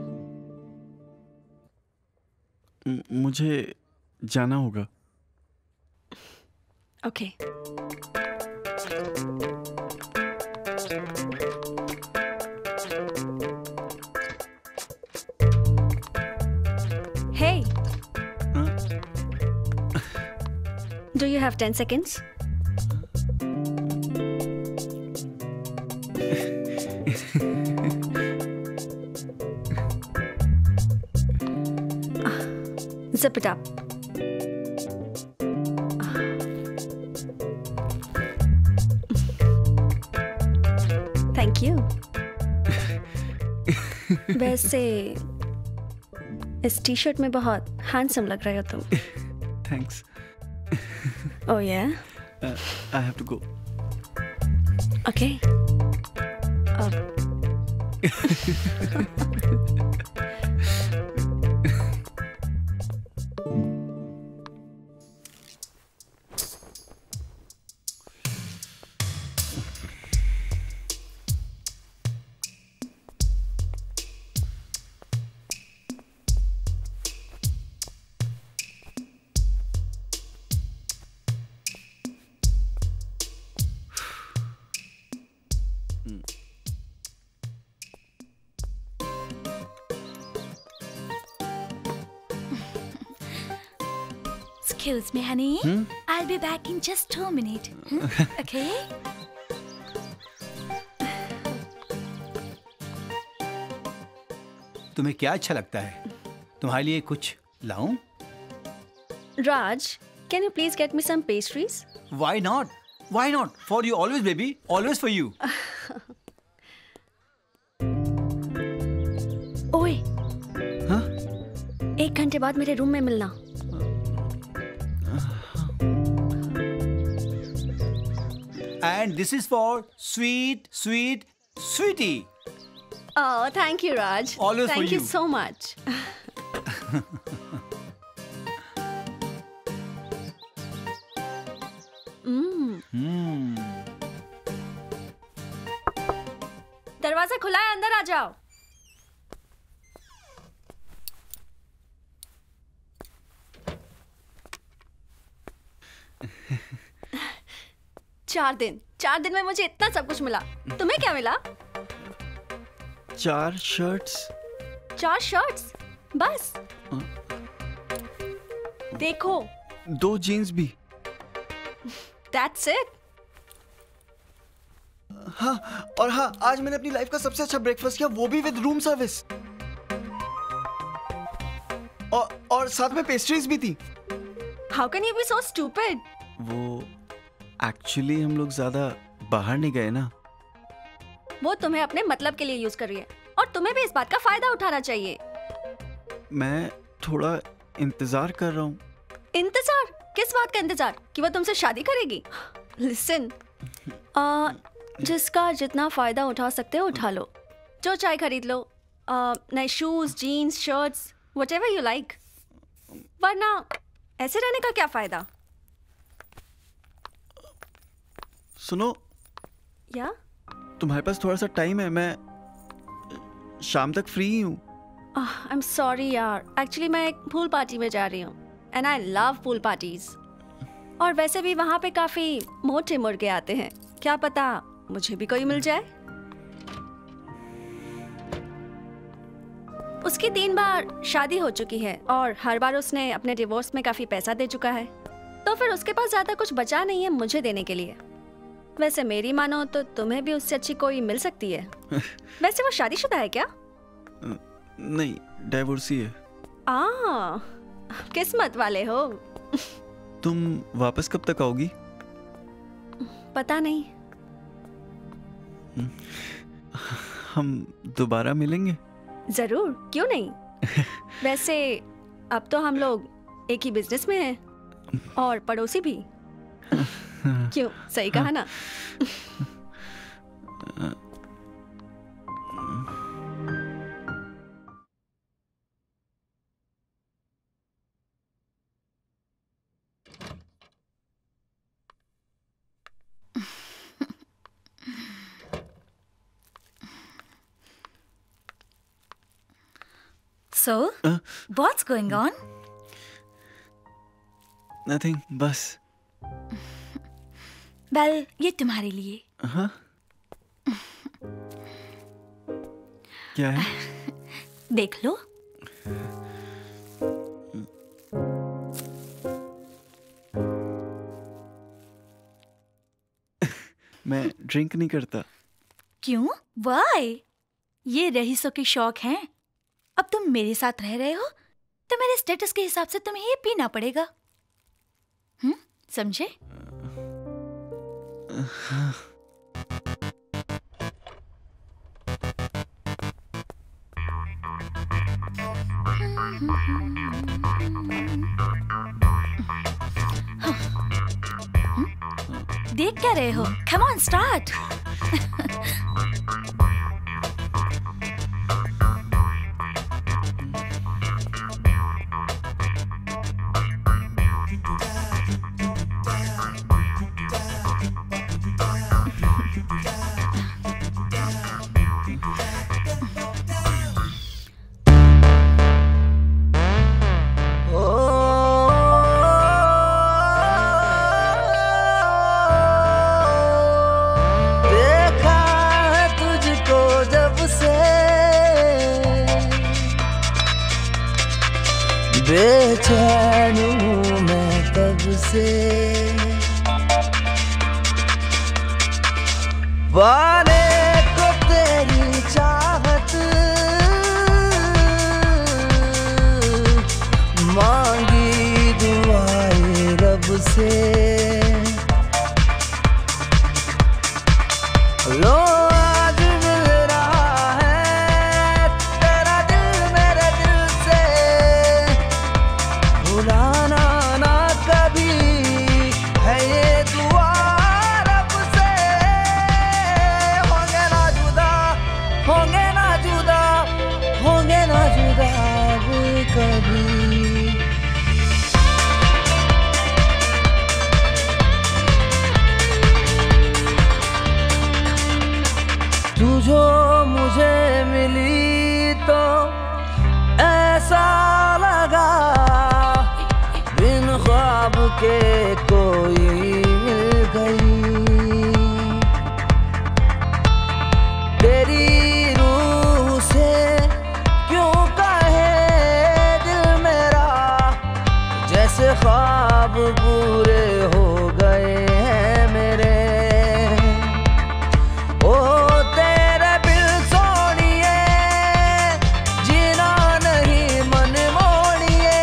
मुझे जाना होगा। Okay. Hey. Do you have 10 seconds? Zip it up. Thank you. वैसे इस टी शर्ट में बहुत हैंडसम लग रहे हो तुम। Thanks. Oh yeah? I have to go. Okay. Excuse me, honey. I'll be back in just 2 minutes. Okay? तुम्हें क्या अच्छा लगता है? तुम्हारे लिए कुछ लाऊं? Raj, can you please get me some pastries? Why not? Why not? For you always, baby. Always for you. ओए, हाँ? 1 घंटे बाद मेरे रूम में मिलना। And this is for sweet, sweet, sweetie. Oh, thank you, Raj. Always for thank you you. so much. दरवाजा खुला है, अंदर आ जाओ। चार दिन में मुझे इतना सब कुछ मिला। तुम्हें क्या मिला? 4 शर्ट्स। 4 शर्ट्स बस? देखो, 2 जीन्स भी। That's it. हाँ, और हाँ, आज मैंने अपनी लाइफ का सबसे अच्छा ब्रेकफास्ट किया, वो भी विद रूम सर्विस। और साथ में पेस्ट्रीज भी थी। How can you be so stupid? वो एक्चुअली हम लोग ज्यादा बाहर नहीं गए ना। वो तुम्हें अपने मतलब के लिए यूज कर रही है और तुम्हें भी इस बात का फायदा उठाना चाहिए। मैं थोड़ा इंतजार कर रहा हूँ। इंतजार? किस बात का इंतजार? कि वो तुमसे शादी करेगी? लिसन, जिसका जितना फायदा उठा सकते हो उठा लो। जो चाहे खरीद लो, नए shoes, jeans, shirts, whatever you like. वरना ऐसे रहने का क्या फायदा? सुनो या तुम्हारे पास थोड़ा सा टाइम है? मैं शाम तक फ्री हूँ। आई एम सॉरी यार, एक्चुअली मैं एक पूल पार्टी में जा रही हूँ and I love pool parties. और वैसे भी वहाँ पे काफी मोटे मुर्गे आते हैं, क्या पता मुझे भी कोई मिल जाए। उसकी 3 बार शादी हो चुकी है और हर बार उसने अपने डिवोर्स में काफी पैसा दे चुका है, तो फिर उसके पास ज्यादा कुछ बचा नहीं है मुझे देने के लिए। वैसे मेरी मानो तो तुम्हें भी उससे अच्छी कोई मिल सकती है। वैसे वो शादीशुदा है क्या? नहीं, डाइवोर्सी है। किस्मत वाले हो। तुम वापस कब तक आओगी? पता नहीं। हम दोबारा मिलेंगे? जरूर, क्यों नहीं। वैसे अब तो हम लोग एक ही बिजनेस में हैं और पड़ोसी भी। क्यों, सही कहा ना? So, what's going on? Nothing, बस। Well, ये तुम्हारे लिए। हाँ? क्या है? देख लो। मैं ड्रिंक नहीं करता। क्यों? Why? ये रईसों के शौक हैं। अब तुम मेरे साथ रह रहे हो तो मेरे स्टेटस के हिसाब से तुम्हें ये पीना पड़ेगा। समझे? देख क्या रहे हो? Come on, start. बेचैन हूँ मैं तब से, पाने को तेरी चाहत, मांगी दुआएं रब से। लो आज मिल रहा है तेरा दिल मेरे दिल से, भुलाना ना कभी है ये दुआ रब से। होंगे ना जुदा, होंगे ना जुदा, होंगे ना जुदा अब कभी। तू जो मुझे मिली तो ऐसा लगा बिन ख्वाब के कोई मिल गई। तेरी रूह से क्यों कहे दिल मेरा, जैसे ख्वाब पूरे हो गए हैं मेरे। ओ तेरे बिन सोनिए जीना नहीं मन मोड़िए,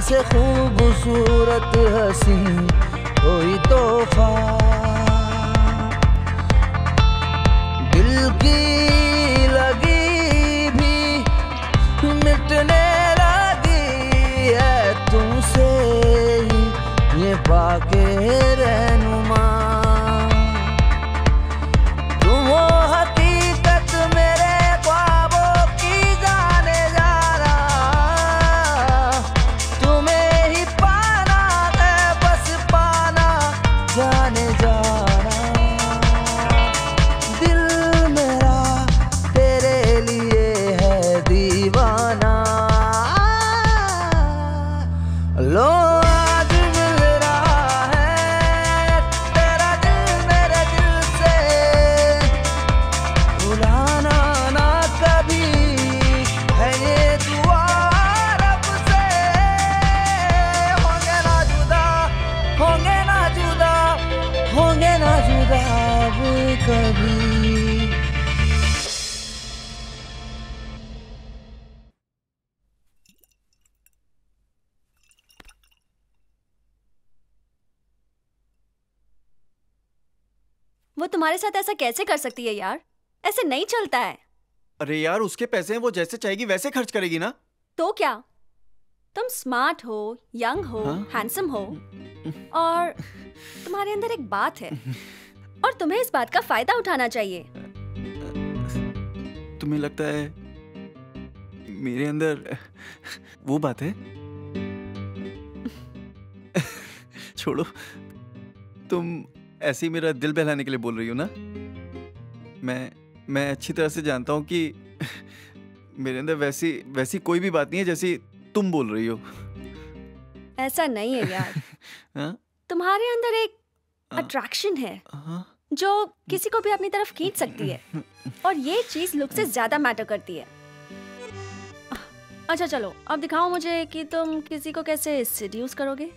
ऐसे खूबसूरत हंसी कोई तोहफा। दिल की लगी भी मिटने लगी है तुमसे ही ये पाके रहनुमा। तुम हो हकीकत मेरे ख्वाबों की जाने जाना। तुम्हें ही पाना है बस पाना जाने जाना। दिल मेरा तेरे लिए है दीवाना। लो आज मिल रहा है तेरा दिल मेरे दिल से। भुलाना ना कभी है ये दुआ रब से। होंगे ना जुदा होंगे ना जुदा होंगे ना जुदा अब कभी। वो तुम्हारे साथ ऐसा कैसे कर सकती है यार? ऐसे नहीं चलता है। अरे यार उसके पैसे हैं, वो जैसे चाहेगी वैसे खर्च करेगी ना। तो क्या? तुम स्मार्ट हो, यंग हो, हैंडसम हो और तुम्हारे अंदर एक बात है और तुम्हें इस बात का फायदा उठाना चाहिए। तुम्हें लगता है मेरे अंदर वो बात है? छोड़ो, तुम ऐसे ही मेरा दिल बहलाने के लिए बोल रही हो ना। मैं अच्छी तरह से जानता हूँ कि मेरे अंदर वैसी कोई भी बात नहीं है जैसी तुम बोल रही हो। ऐसा नहीं है यार। हाँ? तुम्हारे अंदर एक अट्रैक्शन है जो किसी को भी अपनी तरफ खींच सकती है और ये चीज लुक से ज्यादा मैटर करती है। अच्छा चलो अब दिखाओ मुझे कि तुम किसी को कैसे सेड्यूस करोगे।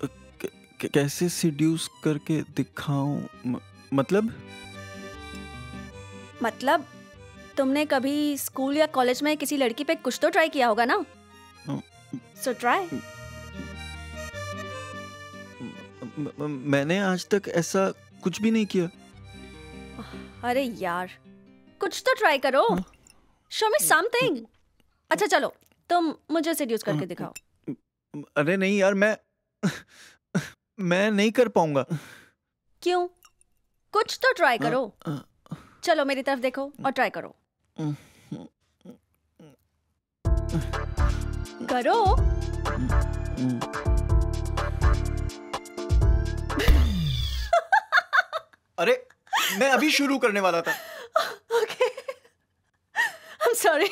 कैसे सेड्यूस करके दिखाऊं? मतलब तुमने कभी स्कूल या कॉलेज में किसी लड़की पे कुछ तो ट्राई किया होगा ना। So try. मैंने आज तक ऐसा कुछ भी नहीं किया। अरे यार कुछ तो ट्राई करो। Show me something. अच्छा चलो तुम मुझे सेड्यूस करके दिखाओ। अरे नहीं यार, मैं नहीं कर पाऊंगा। क्यों? कुछ तो ट्राई करो। चलो मेरी तरफ देखो और ट्राई करो। करो। अरे मैं अभी शुरू करने वाला था। Okay I am sorry.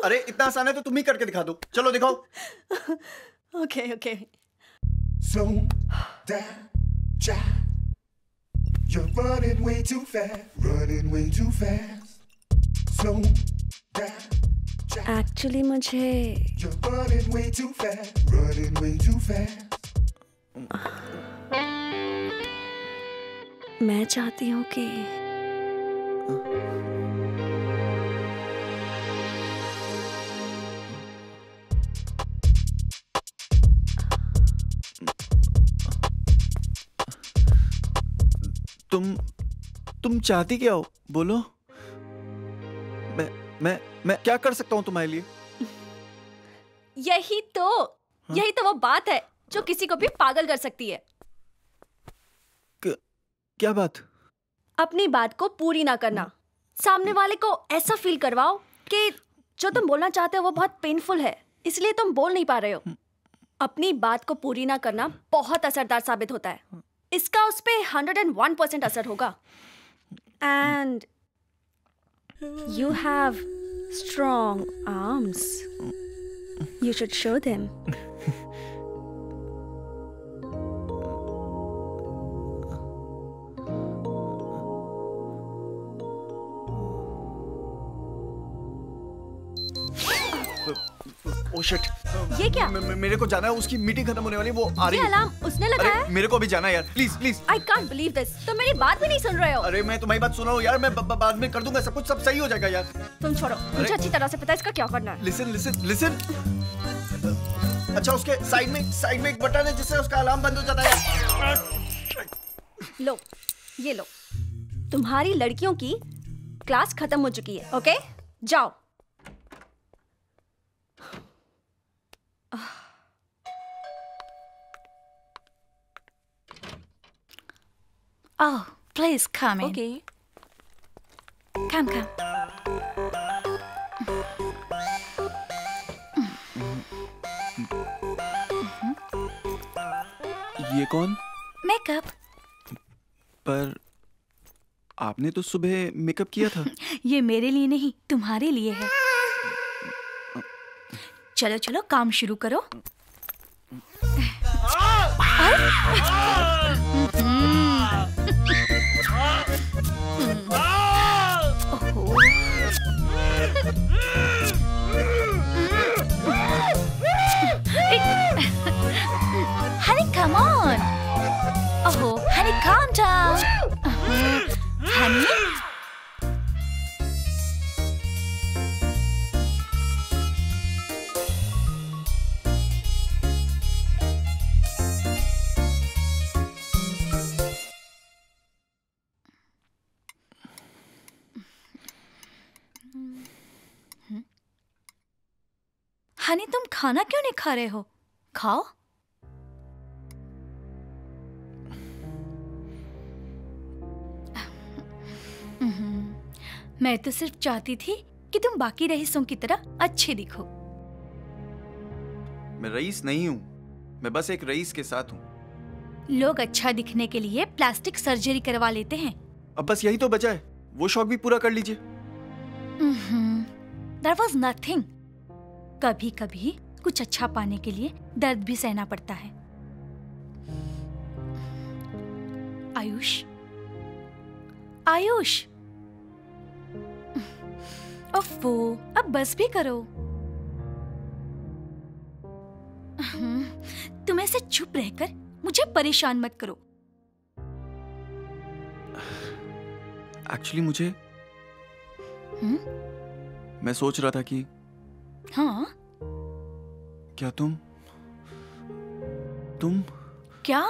अरे इतना आसान है तो तुम ही करके दिखा दो। चलो दिखाओ। Okay okay. Slow down, child. You're running way too fast, running way too fast. Slow down, child. Actually मुझे You're running way too fast, running way too fast. मैं चाहती हूँ कि तुम चाहती क्या हो? बोलो। मैं क्या कर सकता हूँ तुम्हारे लिए? यही तो वो बात है जो किसी को भी पागल कर सकती है। क्या बात? अपनी बात को पूरी ना करना। सामने वाले को ऐसा फील करवाओ कि जो तुम बोलना चाहते हो वो बहुत पेनफुल है, इसलिए तुम बोल नहीं पा रहे हो। अपनी बात को पूरी ना करना बहुत असरदार साबित होता है। इसका उस पे 101% असर होगा। And you have strong arms, you should show them. Oh shit, ये क्या? मेरे को जाना है, उसकी मीटिंग खत्म होने वाली है, वो आ रही ये है। अलार्म उसने लगाया है? मेरे को भी जाना है यार, please please. I can't believe this। तुम मेरी बात भी नहीं सुन रहे हो। अरे मैं तुम्हारी बात सुन रहा हूँ यार, मैं बाद में कर दूंगा सब कुछ, सब सही हो जाएगा यार। तुम छोड़ो, मुझे अच्छी तरह से पता है इसका क्या करना है। Listen listen listen. अच्छा उसके साइड में एक बटन है जिससे उसका अलार्म बंद हो जाता है। लो, ये लो। तुम्हारी लड़कियों की क्लास खत्म हो चुकी है, ओके? जाओ। Oh, please come in. Okay. Come. ये कौन? मेकअप। पर आपने तो सुबह मेकअप किया था। ये मेरे लिए नहीं, तुम्हारे लिए है। चलो चलो काम शुरू करो। Honey, come on. Oh, honey, calm down. Honey. Honey, तुम खाना क्यों नहीं खा रहे हो? खाओ। मैं तो सिर्फ चाहती थी कि तुम बाकी रईसों की तरह अच्छे दिखो। मैं रईस नहीं हूँ, मैं बस एक रईस के साथ हूँ। लोग अच्छा दिखने के लिए प्लास्टिक सर्जरी करवा लेते हैं। अब बस यही तो बचा है, वो शौक भी पूरा कर लीजिए। There was nothing. कभी कभी कुछ अच्छा पाने के लिए दर्द भी सहना पड़ता है। आयुष, ओफो, अब बस भी करो। तुम ऐसे चुप रहकर मुझे परेशान मत करो। एक्चुअली मुझे मैं सोच रहा था कि हाँ, क्या तुम क्या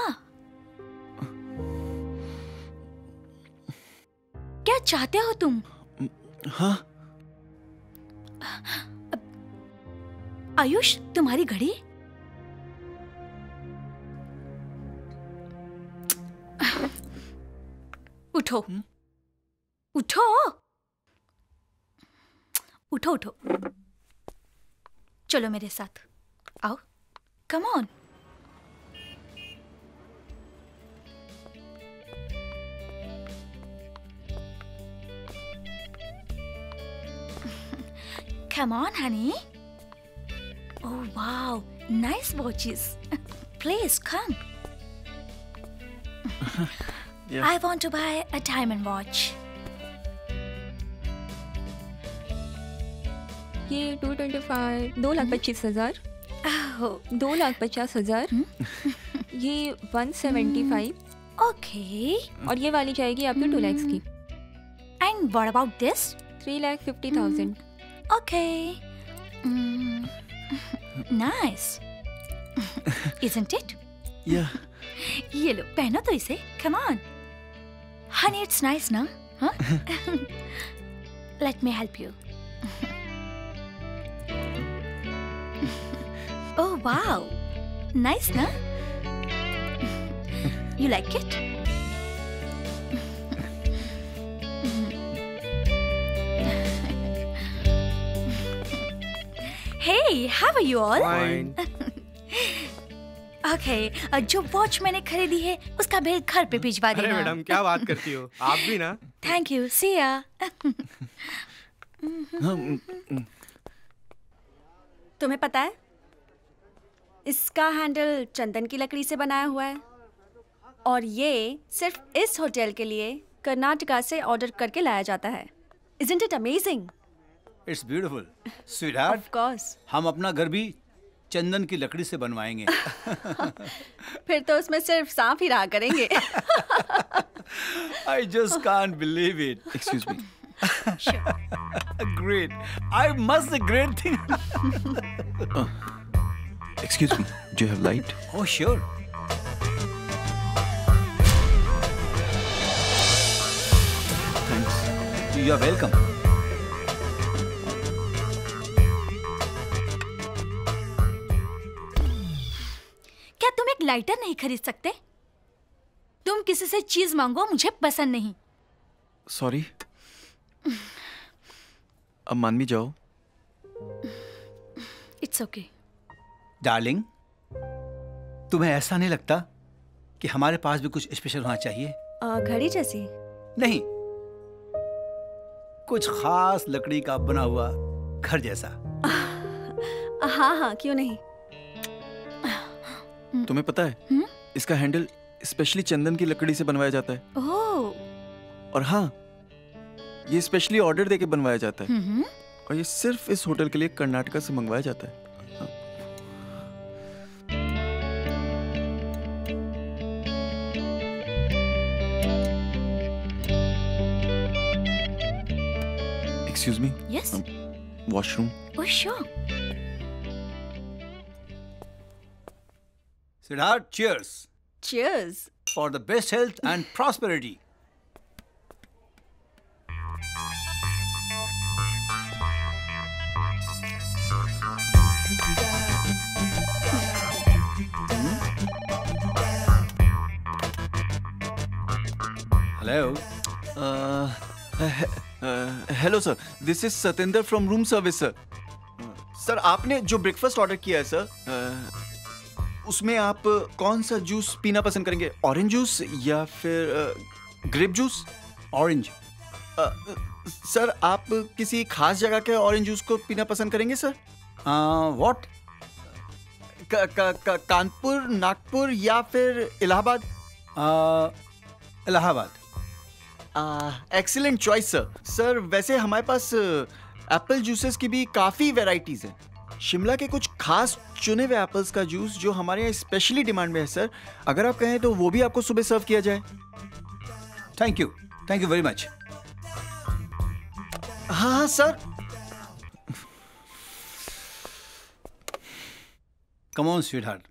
चाहते हो तुम? हाँ। आयुष, तुम्हारी घड़ी? उठो उठो उठो उठो, चलो मेरे साथ आओ। Come on. Come on, honey. Oh, wow. Nice watches. Please, come. Yeah. I want to buy a diamond watch. ये 225, 2,25,000, Oh, 2,50,000, ये 175, okay. और ये वाली जाएगी आपकी 2 lakhs की। And what about this? 3,50,000। Okay. Nice. Isn't it? Yeah. ये लो, पहनो तो इसे। Come on. Honey, it's nice, na? Huh? Let me help you. Oh, wow. Nice, na? You like it? Hey, how are you all? Fine. Okay, जो watch मैंने खरीदी है उसका bill घर पे भिजवा अरे देना। मैडम, क्या बात करती हो? आप भी ना। Thank you. See ya. तुम्हें पता है, इसका हैंडल चंदन की लकड़ी से बनाया हुआ है और ये सिर्फ इस होटल के लिए कर्नाटका से ऑर्डर करके लाया जाता है। Isn't it amazing? It's beautiful sweetheart. Of course. हम अपना घर भी चंदन की लकड़ी से बनवाएंगे। फिर तो उसमें सिर्फ सांप ही रहा करेंगे। I just can't believe it. Excuse me. Great. I must say great thing. Excuse me, do you have light? Oh, sure. Thanks. You are welcome. क्या तुम एक लाइटर नहीं खरीद सकते? तुम किसी से चीज मांगो, मुझे पसंद नहीं। Sorry. अब मान भी जाओ। It's okay. डार्लिंग, तुम्हें ऐसा नहीं लगता कि हमारे पास भी कुछ स्पेशल होना चाहिए? घड़ी जैसी? नहीं, कुछ खास लकड़ी का बना हुआ घर जैसा। हाँ हाँ, क्यों नहीं। तुम्हें पता है इसका हैंडल स्पेशली चंदन की लकड़ी से बनवाया जाता है। ओह। और हाँ, ये स्पेशली ऑर्डर देके बनवाया जाता है। और ये सिर्फ इस होटल के लिए कर्नाटका से मंगवाया जाता है। Excuse me? Yes? Washroom? Oh, sure. Siddharth, cheers. Cheers. For the best health and prosperity. Hello. Hello sir, this is Satendra from room service sir. Sir, आपने जो ब्रेकफास्ट ऑर्डर किया है सर, उसमें आप कौन सा जूस पीना पसंद करेंगे? ऑरेंज जूस या फिर ग्रेप जूस? ऑरेंज। सर, आप किसी खास जगह के ऑरेंज जूस को पीना पसंद करेंगे सर? व्हाट? कानपुर, नागपुर या फिर Allahabad? Allahabad. Excellent choice sir. Sir, वैसे हमारे पास एप्पल जूसेस की भी काफ़ी वैरायटीज़ हैं। शिमला के कुछ खास चुने हुए एप्पल्स का जूस जो हमारे यहाँ स्पेशली डिमांड में है सर। अगर आप कहें तो वो भी आपको सुबह सर्व किया जाए। Thank you very much. हाँ sir. Come on sweetheart.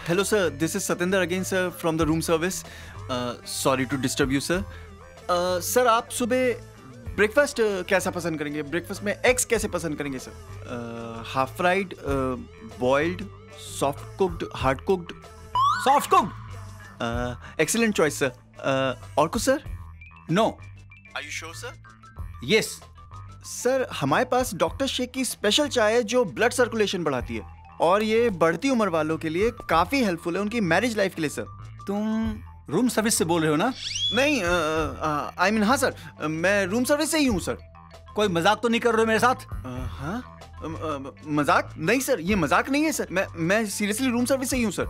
Hello sir, this is Satinder again sir from the room service. Sorry to disturb you sir. Sir, आप सुबह ब्रेकफास्ट कैसा पसंद करेंगे? ब्रेकफास्ट में एग्स कैसे पसंद करेंगे sir? Half fried, boiled, soft cooked, hard cooked? Soft cooked. Excellent choice sir. और कुछ sir? No. Are you sure sir? Yes. Sir, हमारे पास डॉक्टर शेख की स्पेशल चाय है जो ब्लड सर्कुलेशन बढ़ाती है और ये बढ़ती उम्र वालों के लिए काफी हेल्पफुल है, उनकी मैरिज लाइफ के लिए सर। तुम रूम सर्विस से बोल रहे हो ना? नहीं, आई मीन हाँ सर, मैं रूम सर्विस से ही हूँ सर। कोई मजाक तो नहीं कर रहे हो मेरे साथ? हाँ, मजाक नहीं सर, ये मजाक नहीं है सर। मैं सीरियसली रूम सर्विस से ही हूँ सर।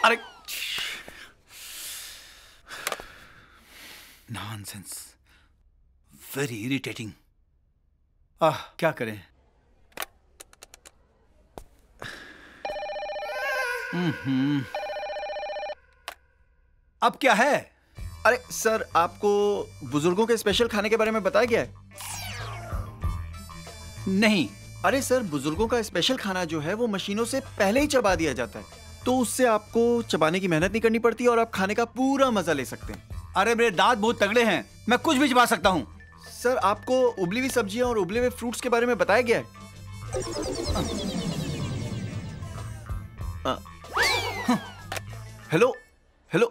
अरे नॉनसेंस, वेरी इरिटेटिंग। क्या करें? अब क्या है? अरे सर, आपको बुजुर्गों के स्पेशल खाने के बारे में बताया गया है? नहीं। अरे सर, बुजुर्गों का स्पेशल खाना जो है वो मशीनों से पहले ही चबा दिया जाता है, तो उससे आपको चबाने की मेहनत नहीं करनी पड़ती और आप खाने का पूरा मजा ले सकते हैं। अरे मेरे दांत बहुत तगड़े हैं, मैं कुछ भी चबा सकता हूँ। सर, आपको उबली हुई सब्जियां और उबले हुए फ्रूट्स के बारे में बताया गया है? Hello hello.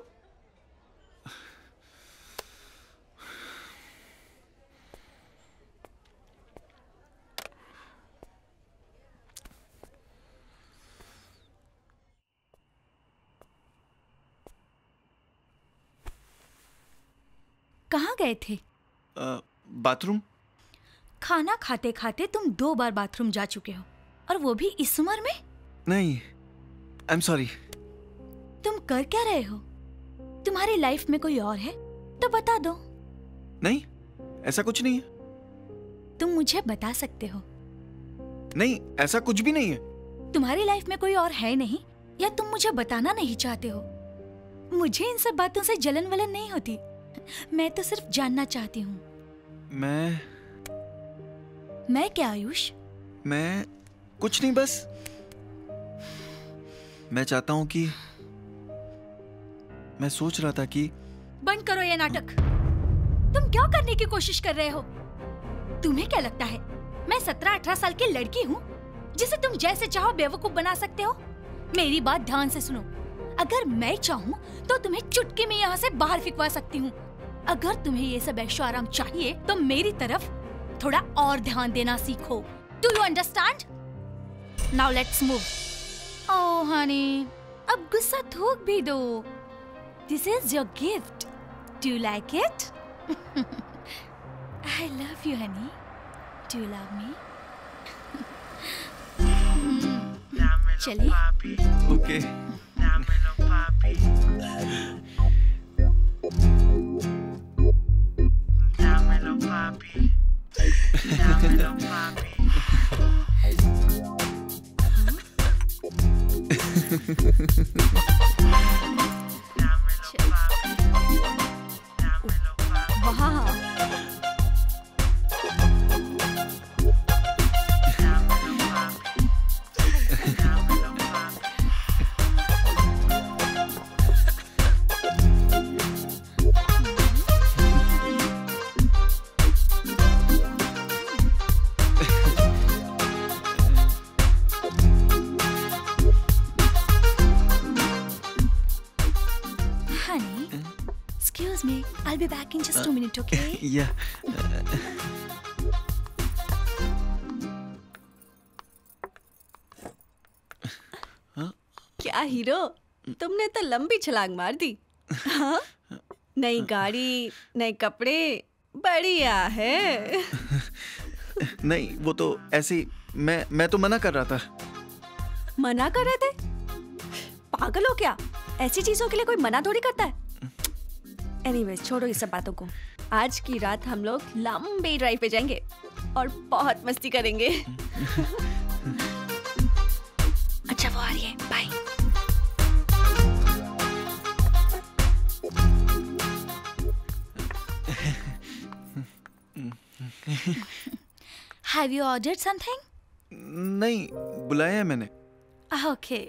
कहाँ गए थे? बाथरूम। खाना खाते खाते तुम 2 बार बाथरूम जा चुके हो, और वो भी इस उम्र में? नहीं, आई एम सॉरी। तुम कर क्या रहे हो? तुम्हारी लाइफ में कोई और है तो बता दो। नहीं, ऐसा कुछ नहीं है। तुम मुझे बता सकते हो। नहीं, ऐसा कुछ भी नहीं है। तुम्हारी लाइफ में कोई और है नहीं, या तुम मुझे बताना नहीं चाहते हो? मुझे इन सब बातों से जलन वलन नहीं होती, मैं तो सिर्फ जानना चाहती हूँ। मैं क्या आयुष? मैं कुछ नहीं, बस मैं चाहता हूँ कि मैं सोच रहा था कि बंद करो ये नाटक। तुम क्या करने की कोशिश कर रहे हो? तुम्हें क्या लगता है मैं 17-18 साल की लड़की हूँ जिसे तुम जैसे चाहो बेवकूफ बना सकते हो? मेरी बात ध्यान से सुनो। अगर मैं चाहूँ तो तुम्हें चुटकी में यहाँ से बाहर फिकवा सकती हूँ। अगर तुम्हें ये सब ऐशो आराम चाहिए तो मेरी तरफ थोड़ा और ध्यान देना सीखो। Do you understand? Now let's move. Oh honey, अब गुस्सा थूक भी दो। This is your gift. Do you like it? I love you, honey. Do you love me? चलिए। ओके। वाह, Honey, excuse me. I'll be back in just 2 minutes, okay? या क्या hero, तुमने तो लंबी छलांग मार दी। हाँ? नई गाड़ी, नए कपड़े, बढ़िया है। नहीं, वो तो ऐसे ही मैं तो मना कर रहा था। मना कर रहे थे? पागल हो क्या? ऐसी चीजों के लिए कोई मना थोड़ी करता है। एनीवेज, छोड़ो इस सब बातों को। आज की रात हम लोग लंबी ड्राइव पे जाएंगे और बहुत मस्ती करेंगे। अच्छा, वो आ रही है। Bye. Have you ordered something? नहीं, बुलाया है मैंने। Okay.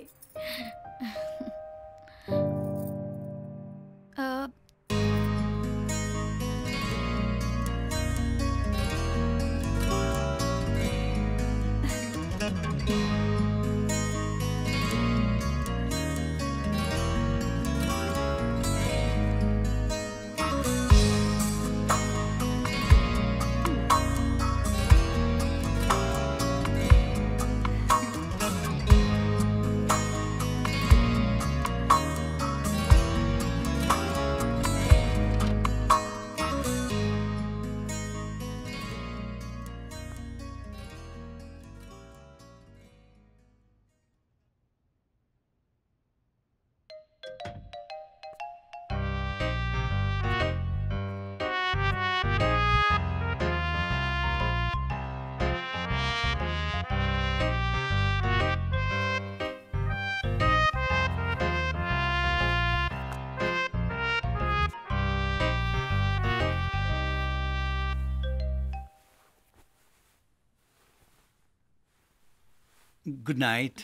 Good night.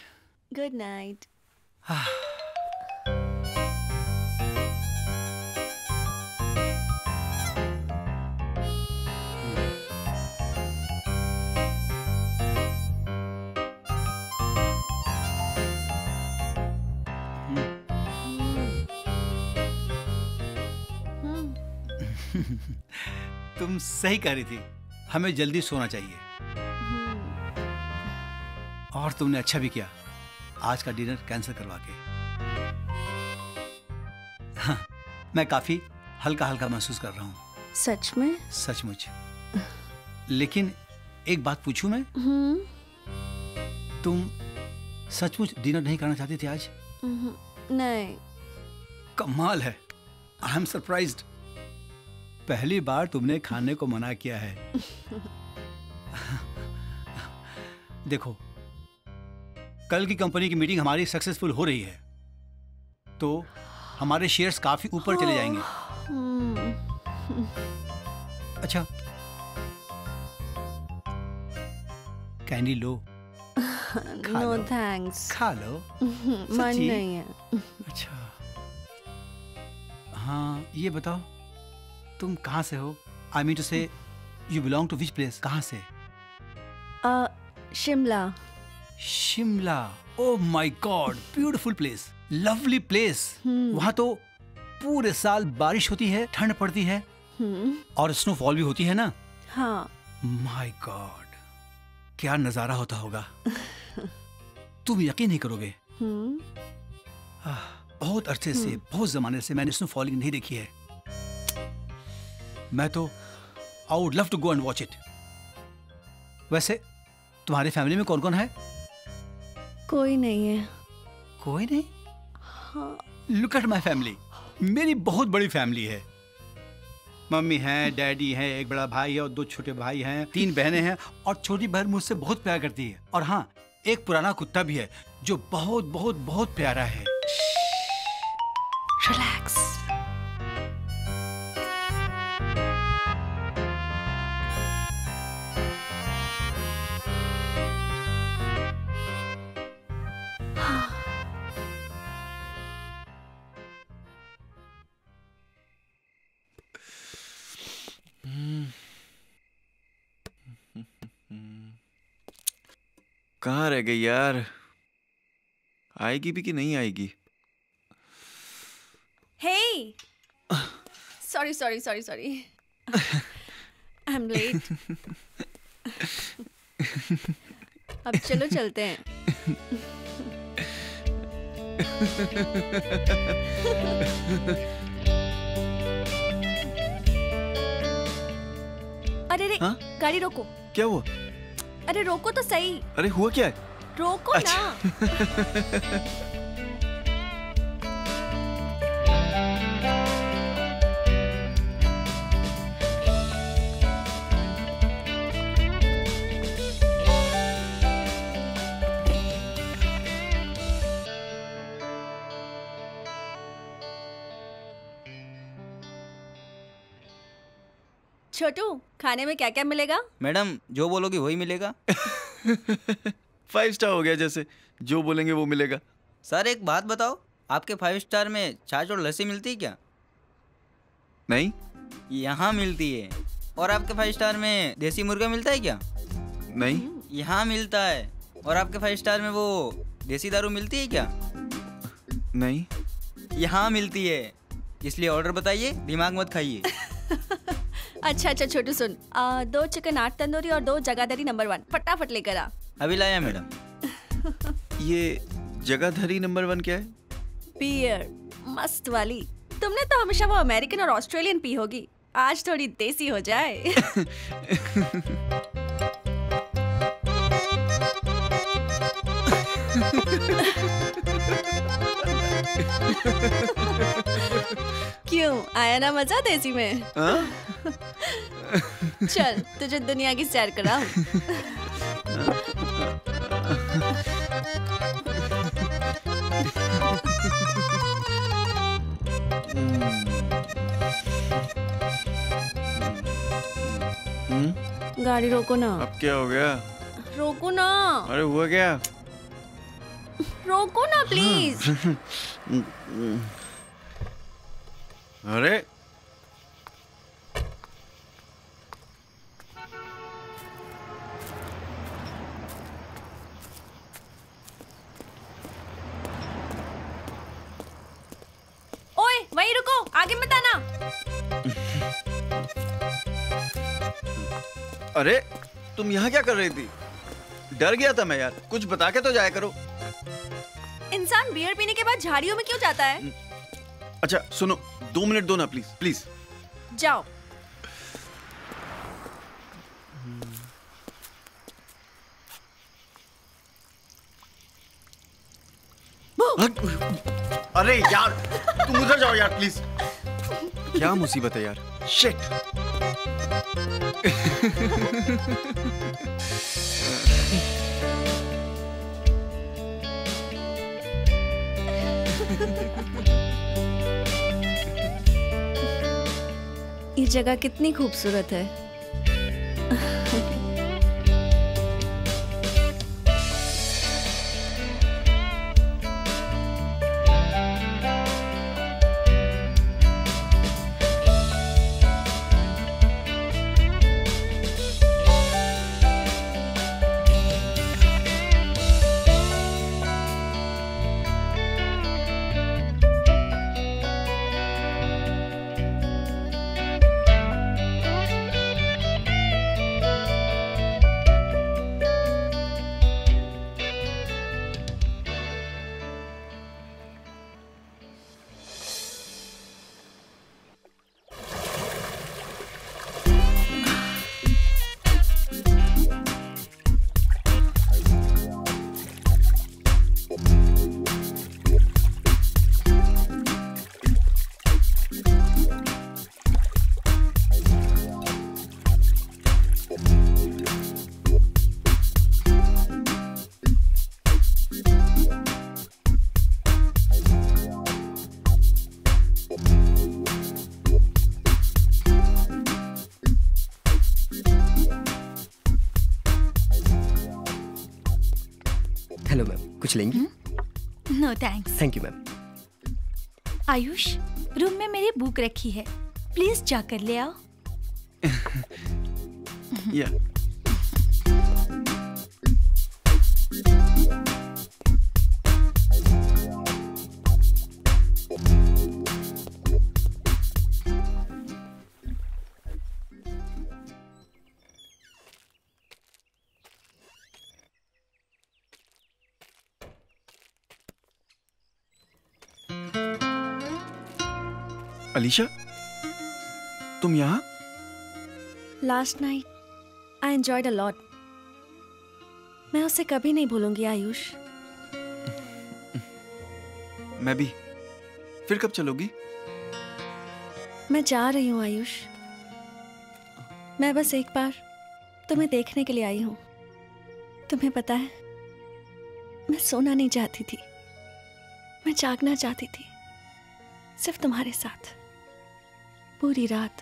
Good night. तुम सही कह रही थी, हमें जल्दी सोना चाहिए। और तुमने अच्छा भी किया आज का डिनर कैंसिल करवा के। हाँ, मैं काफी हल्का हल्का महसूस कर रहा हूँ। सच में? सचमुच। लेकिन एक बात पूछूं मैं? तुम सचमुच डिनर नहीं करना चाहती थी आज? नहीं। कमाल है, आई एम सरप्राइज्ड। पहली बार तुमने खाने को मना किया है। देखो, कल की कंपनी की मीटिंग हमारी सक्सेसफुल हो रही है तो हमारे शेयर्स काफी ऊपर चले जाएंगे। अच्छा, कैंडी लो। No thanks. खा लो। मन सच्ची? नहीं है। अच्छा, हाँ ये बताओ तुम कहाँ से हो? I mean to say you belong to which place? कहाँ से? Shimla. Shimla, oh my god, beautiful place, lovely place. वहाँ तो पूरे साल बारिश होती है, ठंड पड़ती है और स्नोफॉल भी होती है ना? हाँ। माय गॉड, क्या नजारा होता होगा। तुम यकीन नहीं करोगे, बहुत अरसे से, बहुत जमाने से मैंने स्नोफॉलिंग नहीं देखी है। मैं तो I would love to go and watch it. वैसे तुम्हारी फैमिली में कौन कौन है? कोई नहीं है। कोई नहीं? हाँ। लुक एट माय फैमिली, मेरी बहुत बड़ी फैमिली है। मम्मी है, डैडी है, एक बड़ा भाई है और 2 छोटे भाई हैं, 3 बहनें हैं और छोटी बहन मुझसे बहुत प्यार करती है। और हाँ, एक पुराना कुत्ता भी है जो बहुत बहुत बहुत प्यारा है। रिलैक्स। कहाँ रह गई यार? आएगी भी कि नहीं आएगी? Hey! Sorry. I'm late. अब चलो चलते हैं। अरे रे, हाँ? गाड़ी रोको। क्या हुआ? अरे रोको तो सही। अरे हुआ क्या है? रोको ना। छोटू, खाने में क्या क्या मिलेगा? मैडम जो बोलोगी वही मिलेगा। 5 स्टार हो गया, जैसे जो बोलेंगे वो मिलेगा। सर एक बात बताओ, आपके 5 स्टार में छाछ और लस्सी मिलती है क्या? नहीं। यहाँ मिलती है। और आपके 5 स्टार में देसी मुर्गा मिलता है क्या? नहीं। यहाँ मिलता है। और आपके 5 स्टार में वो देसी दारू मिलती है क्या? नहीं। यहाँ मिलती है। इसलिए ऑर्डर बताइए, दिमाग मत खाइए। अच्छा छोटू सुन, 2 चिकन 8 तंदूरी और 2 जगाधरी नंबर 1 फटाफट लेकर आ। अभी लाया मैडम। ये जगाधरी नंबर 1 क्या है? बियर मस्त वाली। तुमने तो हमेशा वो अमेरिकन और ऑस्ट्रेलियन पी होगी, आज थोड़ी देसी हो जाए। क्यों, आया ना मजा देसी में? चल तुझे दुनिया की सैर कराऊं। गाड़ी रोको ना। अब क्या हो गया? रोको ना। अरे हुआ क्या? रोको ना प्लीज। अरे ओए वहीं रुको, आगे मत आना। अरे तुम यहाँ क्या कर रही थी? डर गया था मैं यार, कुछ बता के तो जाया करो। इंसान बियर पीने के बाद झाड़ियों में क्यों जाता है? अच्छा सुनो, 2 मिनट दो ना प्लीज प्लीज। जाओ। अरे यार तुम उधर जाओ यार प्लीज। क्या मुसीबत है यार, शिट। ये जगह कितनी खूबसूरत है। हेलो मैम, कुछ लेंगी? No thanks. Thank you ma'am. Ayush, room में मेरी बुक रखी है, प्लीज जाकर ले आओ। या अलीशा, तुम यहाँ? Last night I enjoyed a lot. मैं उसे कभी नहीं भूलूंगी आयुष। मैं भी। फिर कब चलोगी? मैं जा रही हूँ आयुष। मैं बस एक बार तुम्हें देखने के लिए आई हूँ। तुम्हें पता है, मैं सोना नहीं चाहती थी, मैं जागना चाहती थी, सिर्फ तुम्हारे साथ पूरी रात।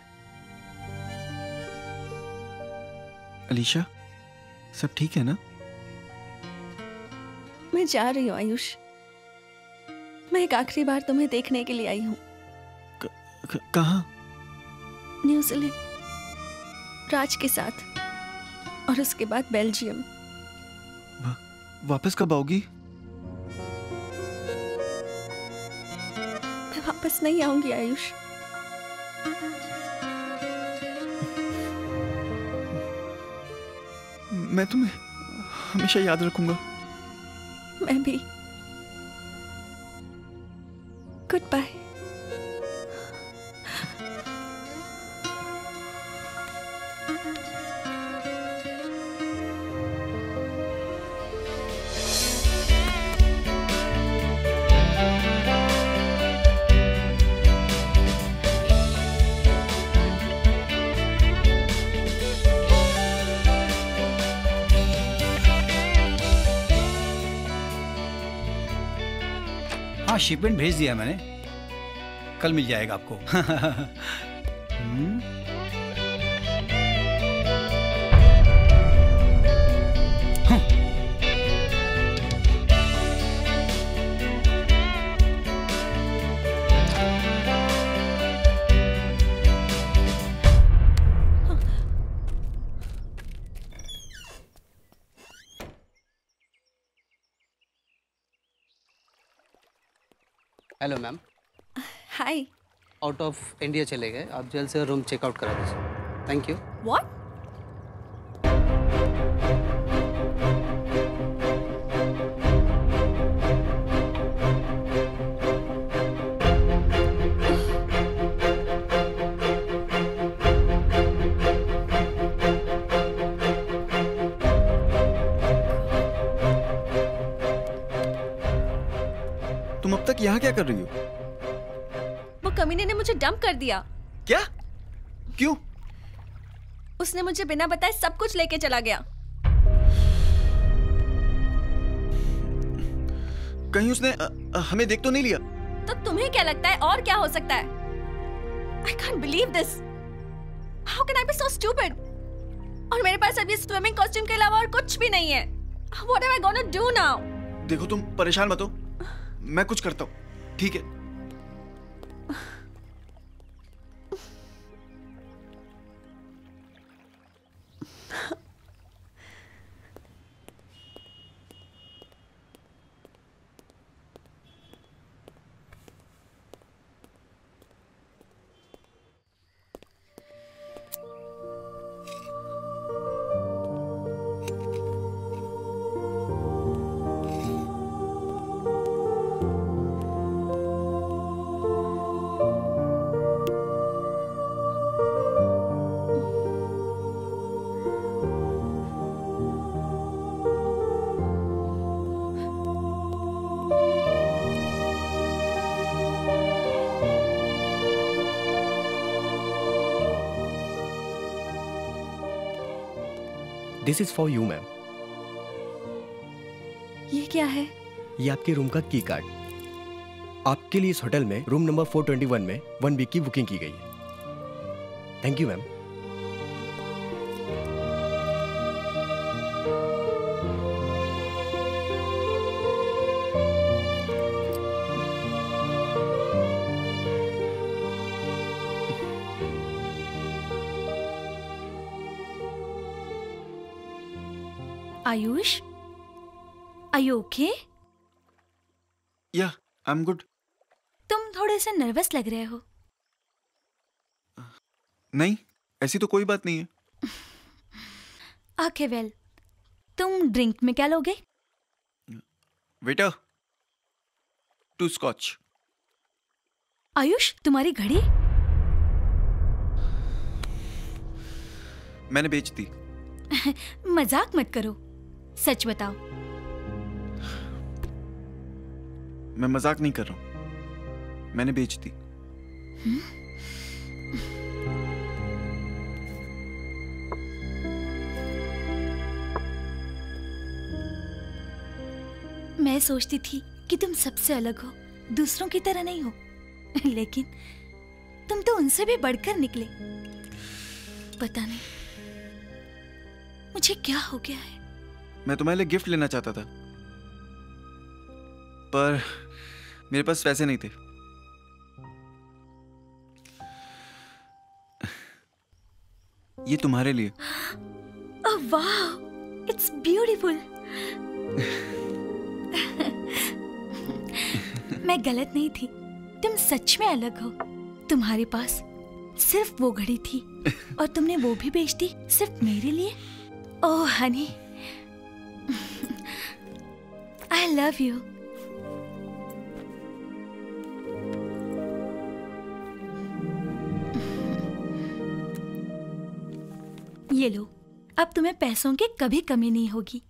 अलीशा, सब ठीक है ना? मैं जा रही हूँ आयुष। मैं एक आखिरी बार तुम्हें देखने के लिए आई हूँ। कहाँ? न्यूजीलैंड, राज के साथ, और उसके बाद बेल्जियम। वापस कब आओगी? मैं वापस नहीं आऊंगी आयुष। मैं तुम्हें हमेशा याद रखूंगा। मैं भी। Good bye. हाँ, शिपमेंट भेज दिया मैंने, कल मिल जाएगा आपको। Hello ma'am. Hi. Out of India चले गए, आप जल्द से रूम चेकआउट करा दीजिए। Thank you. व्हाट? तुम अब तक यहाँ क्या कर रही हो? वो कमीने ने मुझे डंप कर दिया। क्या? क्यों? उसने मुझे बिना बताए सब कुछ लेके चला गया। कहीं उसने हमें देख तो नहीं लिया? तो तुम्हें क्या लगता है और क्या हो सकता है? I can't believe this. How can I be so stupid? और मेरे पास अभी स्विमिंग कॉस्ट्यूम के अलावा और कुछ भी नहीं है. What am I gonna do now? देखो तुम परेशान मत हो, मैं कुछ करता हूँ, ठीक है? This is for you ma'am. ये क्या है? ये आपके रूम का की कार्ड। आपके लिए इस होटल में रूम नंबर 421 में 1 वीक की बुकिंग की गई है। Thank you ma'am. Ayush, are you okay? Yeah, I'm good. तुम थोड़े से नर्वस लग रहे हो। नहीं, ऐसी तो कोई बात नहीं है। ओके वेल, तुम ड्रिंक में क्या लोगे? Waiter, 2 scotch. आयुष, तुम्हारी घड़ी? मैंने बेच दी। मजाक मत करो, सच बताओ। मैं मजाक नहीं कर रहा हूं, मैंने बेच दी। मैं सोचती थी कि तुम सबसे अलग हो, दूसरों की तरह नहीं हो, लेकिन तुम तो उनसे भी बढ़कर निकले। पता नहीं मुझे क्या हो गया है। मैं तुम्हारे लिए गिफ्ट लेना चाहता था, पर मेरे पास पैसे नहीं थे। ये तुम्हारे लिए। ओह वाह, इट्स ब्यूटीफुल। मैं गलत नहीं थी, तुम सच में अलग हो। तुम्हारे पास सिर्फ वो घड़ी थी और तुमने वो भी बेच दी सिर्फ मेरे लिए। ओह हनी, आई लव यू। ये लो, अब तुम्हें पैसों की कभी कमी नहीं होगी।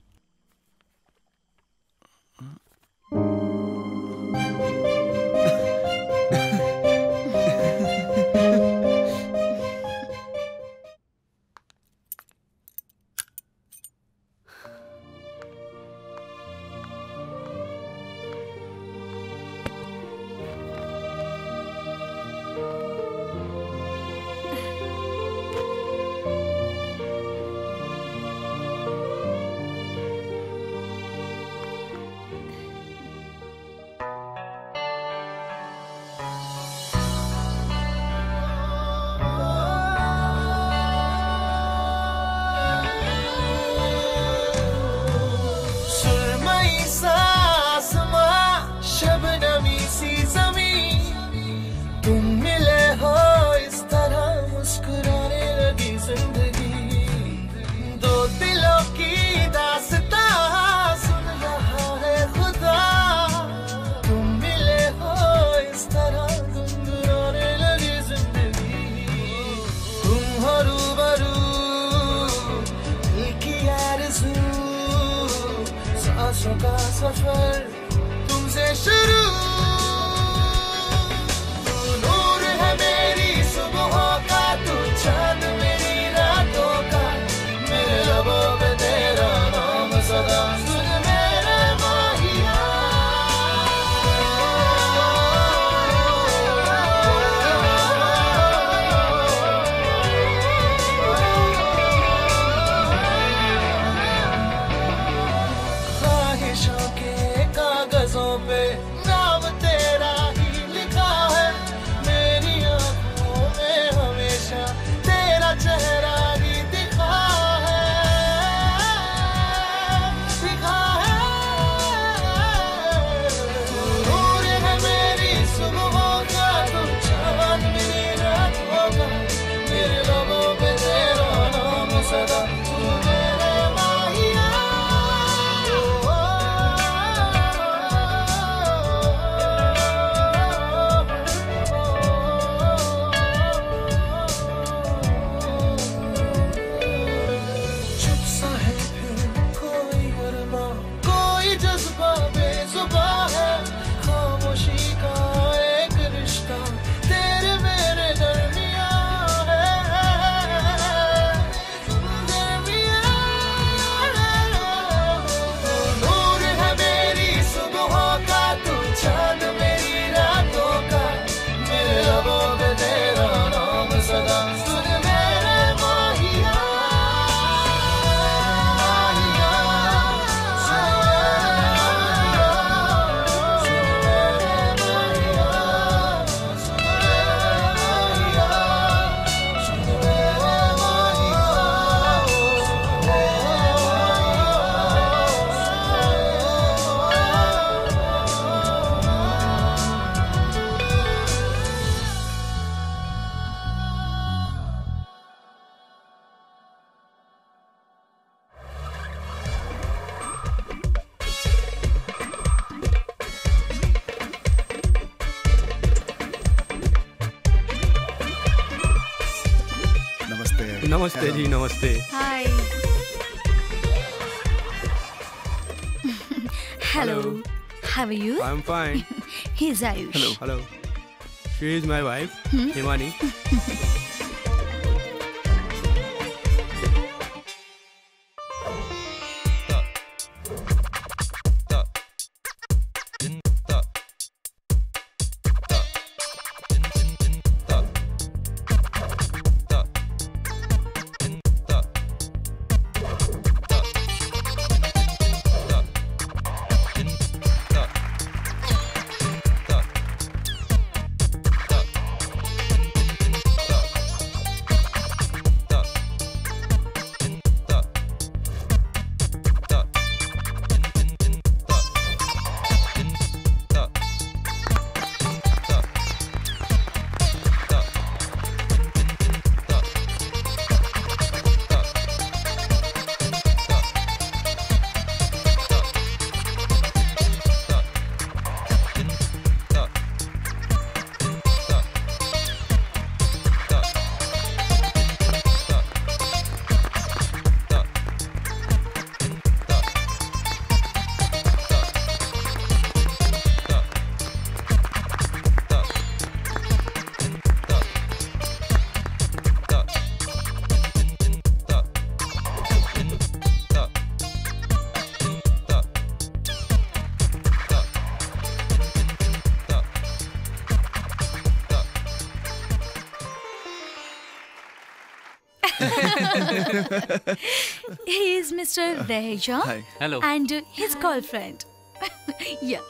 नमस्ते जी, नमस्ते। Hi. Hello, how are you? I am fine. He is Ayush. Hello. Hello. She is my wife, Himani. He is Mr. Reja. Hi. Hello. And his girlfriend. Yeah.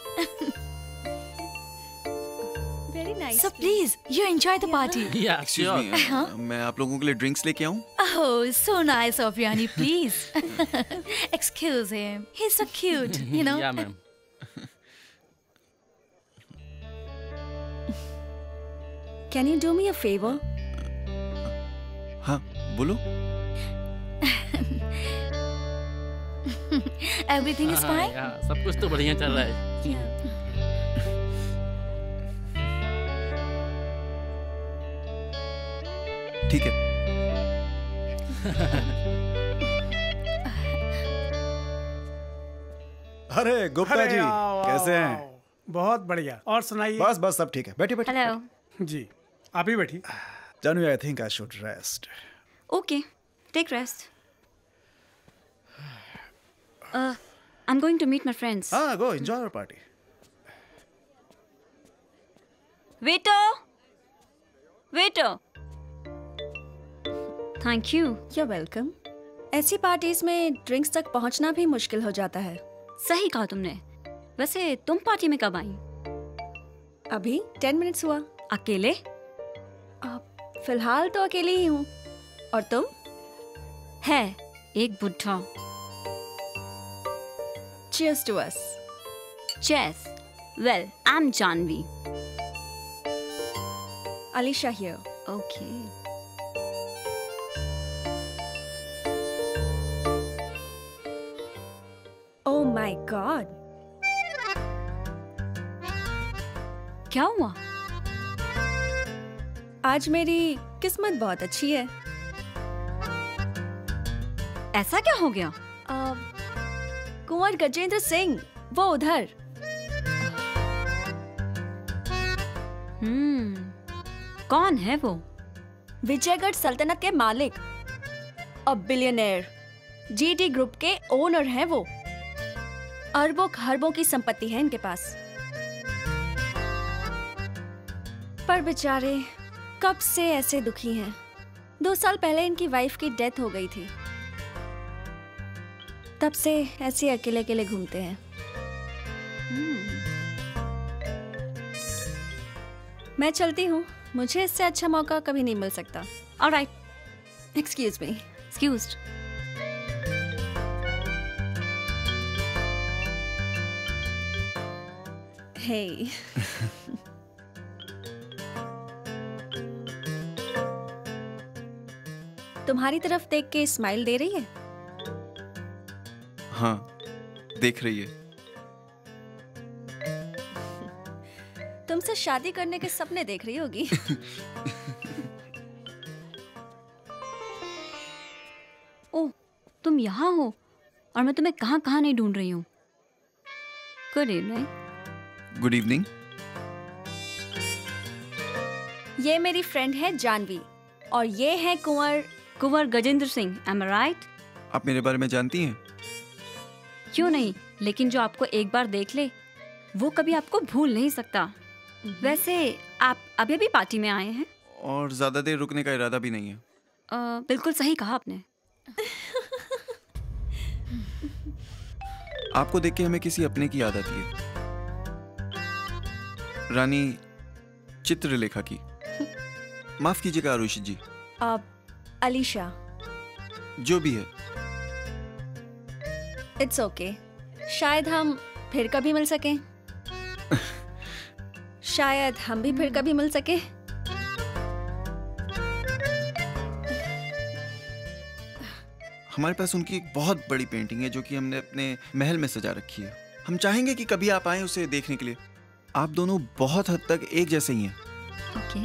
Very nice. So please, you enjoy the party. Yeah, Excuse sure. me, मैं आप लोगों के लिए drinks लेके आऊँ? Oh, so nice of Yanni, please. Excuse him. He's so cute, you know. Yeah, ma'am. Can you do me a favor? हाँ, बोलो। Everything is fine? हाँ, सब कुछ तो बढ़िया चल रहा है। ठीक है। अरे गुप्ता अरे जी, आओ, कैसे आओ, हैं? आओ। बहुत बढ़िया। और सुनाइए। बस बस सब ठीक है, बैठिए बैठिए। हेलो। जी, आप ही बैठी। Janvi, I think I should rest. Okay, take rest. I'm going to meet my friends. हाँ, go enjoy your party. Waiter! Waiter! Thank you. You're welcome. ऐसी पार्टीज में ड्रिंक्स तक पहुंचना भी मुश्किल हो जाता है। सही कहा तुमने। वैसे तुम पार्टी में कब आई? अभी 10 मिनट्स हुआ। अकेले? फिलहाल तो अकेली ही हूँ। और तुम? है एक बुढ़ा। Cheers to us. Cheers. Well, I'm Janvi. Alisha here. Okay. Oh my God. क्या हुआ? आज मेरी किस्मत बहुत अच्छी है। ऐसा क्या हो गया? कुंवर गजेंद्र सिंह, वो उधर। कौन है वो? विजयगढ़ सल्तनत के मालिक और बिलियनेयर, जीटी ग्रुप के ओनर हैं वो। अरबों खरबों की संपत्ति है इनके पास। पर बेचारे कब से ऐसे दुखी हैं। 2 साल पहले इनकी वाइफ की डेथ हो गई थी। तब से ऐसे अकेले अकेले घूमते हैं। मैं चलती हूँ, मुझे इससे अच्छा मौका कभी नहीं मिल सकता। Alright. Excuse me. Excused. Hey. तुम्हारी तरफ देख के स्माइल दे रही है? हाँ, देख रही है। तुमसे शादी करने के सपने देख रही होगी। तुम यहाँ हो और मैं तुम्हें कहाँ कहाँ नहीं ढूंढ रही हूँ। Good evening. Good evening. ये मेरी फ्रेंड है जानवी और ये है कुंवर गजेंद्र सिंह। एम आई राइट? आप मेरे बारे में जानती हैं? क्यों नहीं, लेकिन जो आपको एक बार देख ले वो कभी आपको भूल नहीं सकता। वैसे आप अभी अभी पार्टी में आए हैं? और ज्यादा देर रुकने का इरादा भी नहीं है। बिल्कुल सही कहा आपने। आपको देख के हमें किसी अपने की याद आती है, रानी चित्रलेखा की। माफ कीजिएगा आरुषि जी। अलीशा। जो भी है। It's okay. शायद हम फिर कभी मिल सकें। शायद हम भी फिर कभी मिल सके। हमारे पास उनकी एक बहुत बड़ी पेंटिंग है जो कि हमने अपने महल में सजा रखी है। हम चाहेंगे कि कभी आप आएं उसे देखने के लिए। आप दोनों बहुत हद तक एक जैसे ही हैं। ओके।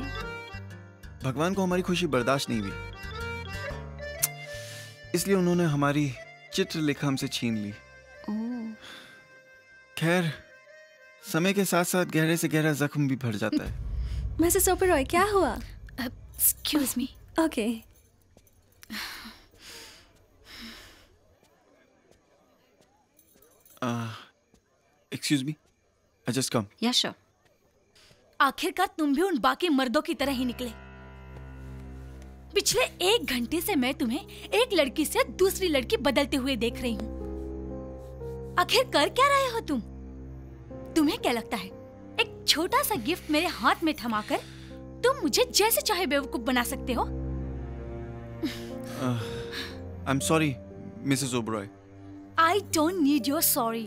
भगवान को हमारी खुशी बर्दाश्त नहीं हुई, इसलिए उन्होंने हमारी चित्रलेखा हमसे छीन ली। खैर, समय के साथ साथ गहरे से गहरा जख्म भी भर जाता है। मिसेस ओबरॉय, क्या हुआ? Excuse me. Okay. Excuse me, I just come. Yes sure. आखिरकार तुम भी उन बाकी मर्दों की तरह ही निकले। पिछले 1 घंटे से मैं तुम्हें एक लड़की से दूसरी लड़की बदलते हुए देख रही हूँ। आखिर कर क्या रहे हो तुम? तुम्हें क्या लगता है एक छोटा सा गिफ्ट मेरे हाथ में थमाकर तुम मुझे जैसे चाहे बेवकूफ बना सकते हो? आई am sorry Mrs Oberoi. I don't need your sorry.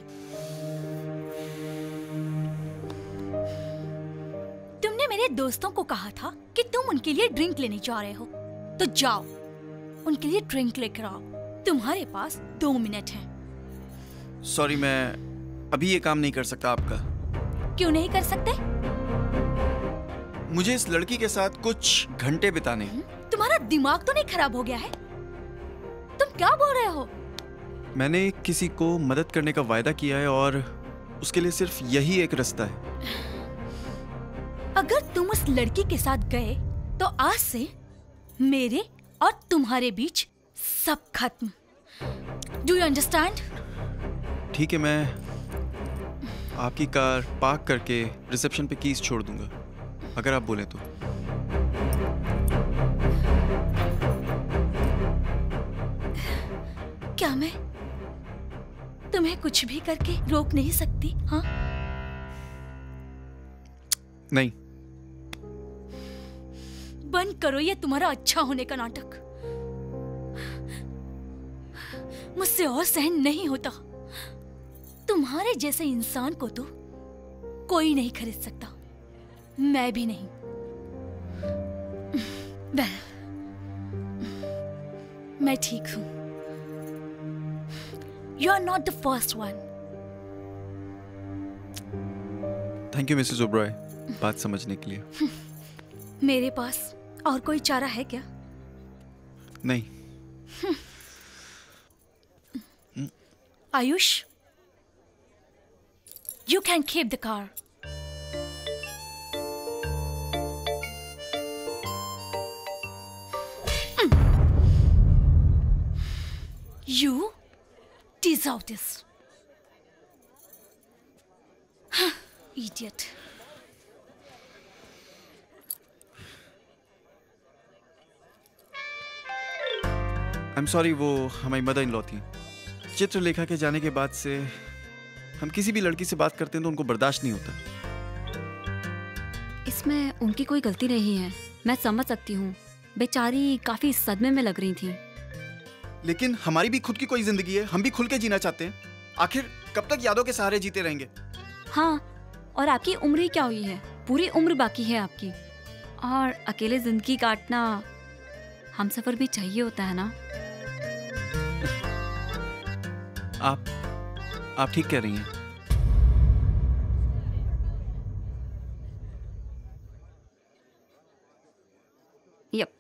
तुमने मेरे दोस्तों को कहा था कि तुम उनके लिए ड्रिंक लेने जा रहे हो, तो जाओ उनके लिए ड्रिंक लेकर आओ। तुम्हारे पास 2 मिनट हैं। सॉरी, मैं अभी ये काम नहीं कर सकता आपका। क्यों नहीं कर सकते? मुझे इस लड़की के साथ कुछ घंटे बिताने। तुम्हारा दिमाग तो नहीं खराब हो गया है? तुम क्या बोल रहे हो? मैंने किसी को मदद करने का वायदा किया है और उसके लिए सिर्फ यही एक रास्ता है। अगर तुम उस लड़की के साथ गए तो आज से मेरे और तुम्हारे बीच सब खत्म। Do you understand? ठीक है, मैं आपकी कार पार्क करके रिसेप्शन पे कीज छोड़ दूंगा, अगर आप बोले तो। क्या मैं तुम्हें कुछ भी करके रोक नहीं सकती? हाँ? नहीं। बंद करो ये तुम्हारा अच्छा होने का नाटक। मुझसे और सहन नहीं होता। तुम्हारे जैसे इंसान को तो कोई नहीं खरीद सकता, मैं भी नहीं। मैं ठीक हूं। You are not the first one. Thank you Mrs Oberoi बात समझने के लिए। मेरे पास और कोई चारा है क्या? नहीं। Ayush, you can keep the car. You deserve this. Idiot. I am sorry, वो हमारी मदर इन लॉ थी। चित्रलेखा के जाने के बाद से हम किसी भी लड़की से बात करते हैं तो उनको बर्दाश्त नहीं होता। इसमें उनकी कोई गलती नहीं है, मैं समझ सकती हूँ। बेचारी काफी सदमे में लग रही थी। लेकिन हमारी भी खुद की कोई जिंदगी है, हम भी खुल के जीना चाहते हैं। आखिर कब तक यादों के सहारे जीते रहेंगे? हाँ, और आपकी उम्र ही क्या हुई है? पूरी उम्र बाकी है आपकी। और अकेले जिंदगी काटना हम सफर भी चाहिए होता है ना। आप ठीक कह रही हैं। Yup.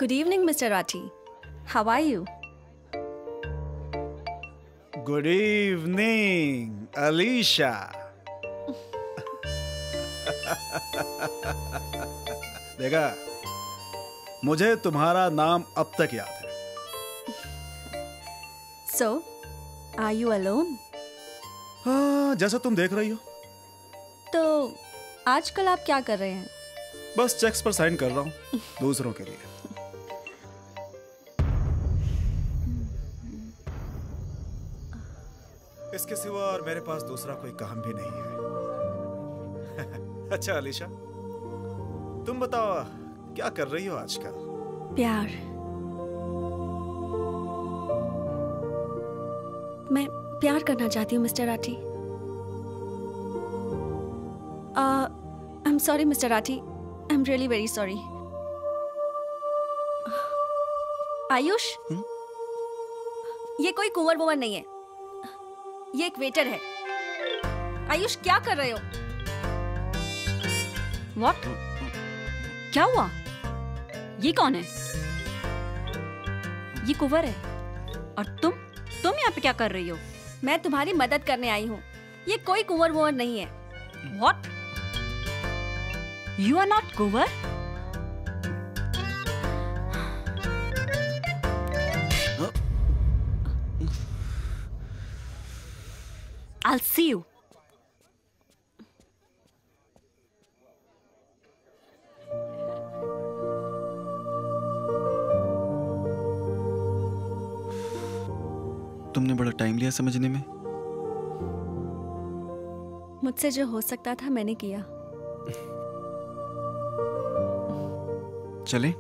Good evening, Mr. Rathi. How are you? Good evening Alisha. देखा, मुझे तुम्हारा नाम अब तक याद है। So, are you alone? हाँ, जैसा तुम देख रही हो। तो आजकल आप क्या कर रहे हैं? बस चेक्स पर साइन कर रहा हूँ दूसरों के लिए। इसके सिवा और मेरे पास दूसरा कोई काम भी नहीं है। अच्छा अलीशा, तुम बताओ क्या कर रही हो आजकल? प्यार। मैं प्यार करना चाहती हूँ mister Rathi. I am sorry mister Rathi, I am really very sorry. Ayush, ये कोई कुंवर वुवर नहीं है, ये एक वेटर है। आयुष, क्या कर रहे हो? What? क्या हुआ? ये कौन है? ये कुंवर है। और तुम यहाँ पे क्या कर रही हो? मैं तुम्हारी मदद करने आई हूँ। ये कोई कुंवर वुवर नहीं है। What? You are not Kunwar? I'll see you. तुमने बड़ा टाइम लिया समझने में। मुझसे जो हो सकता था मैंने किया। चले?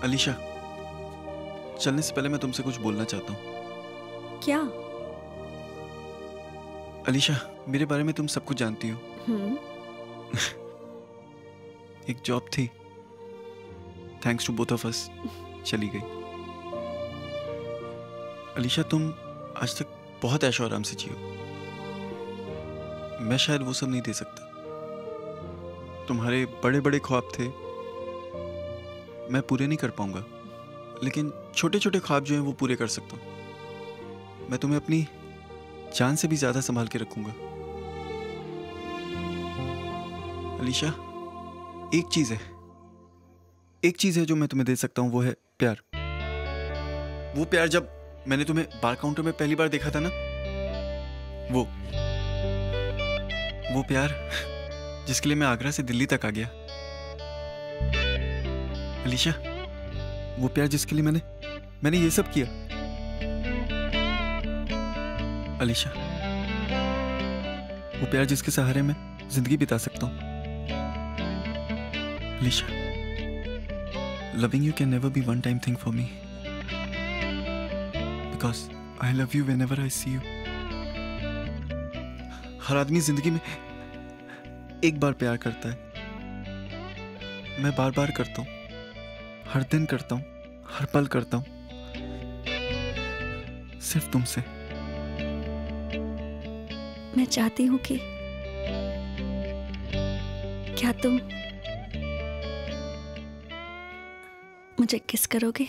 अलीशा, चलने से पहले मैं तुमसे कुछ बोलना चाहता हूँ। क्या? अलीशा, मेरे बारे में तुम सब कुछ जानती हो। एक जॉब थी, thanks to both of us चली गई। अलीशा, तुम आज तक बहुत ऐशो आराम से जियो। मैं शायद वो सब नहीं दे सकता। तुम्हारे बड़े बड़े ख्वाब थे, मैं पूरे नहीं कर पाऊंगा, लेकिन छोटे छोटे ख्वाब जो हैं वो पूरे कर सकता हूं। मैं तुम्हें अपनी जान से भी ज्यादा संभाल के रखूंगा। अलीशा, एक चीज है जो मैं तुम्हें दे सकता हूं, वो है प्यार। वो प्यार जब मैंने तुम्हें बार काउंटर में पहली बार देखा था ना, वो प्यार जिसके लिए मैं आगरा से दिल्ली तक आ गया। अलीशा, वो प्यार जिसके लिए मैंने ये सब किया। अलीशा, वो प्यार जिसके सहारे मैं जिंदगी बिता सकता हूं। Alisha, loving you can never be one time thing for me, because I love you whenever I see you. हर आदमी जिंदगी में एक बार प्यार करता है। मैं बार बार करता हूं, हर दिन करता हूं, हर पल करता हूं, सिर्फ तुमसे। मैं चाहती हूँ कि क्या तुम मुझे किस करोगे?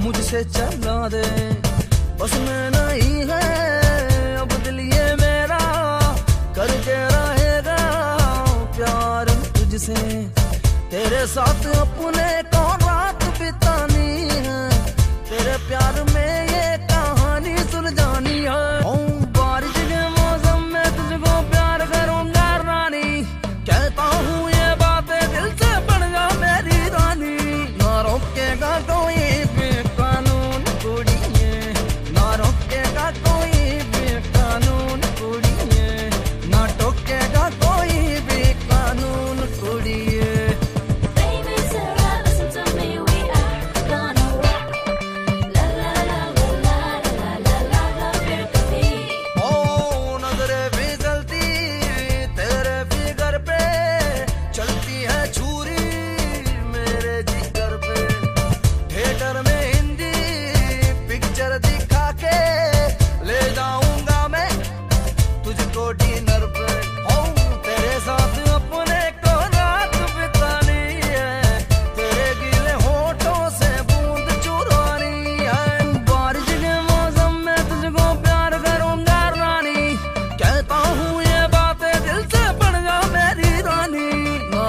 मुझसे चला दे, बस में नहीं है अब दिल ये मेरा, करके रहेगा प्यार तुझसे, तेरे साथ अपने को रात बितानी है, तेरे प्यार में ये कहानी सुलझानी है। ओ बारिश के मौसम में तुझको प्यार करूंगा रानी, कहता हूँ ये बातें दिल से बढ़ जा मेरी रानी, ना रोकेगा कोई भी कानून कुड़िए, ना रोकेगा कोई भी कानून कुड़िए, ना टोकेगा कोई भी कानून कुड़िए।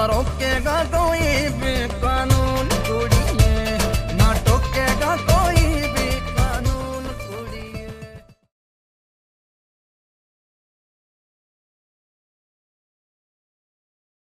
रोकेगा कोई भी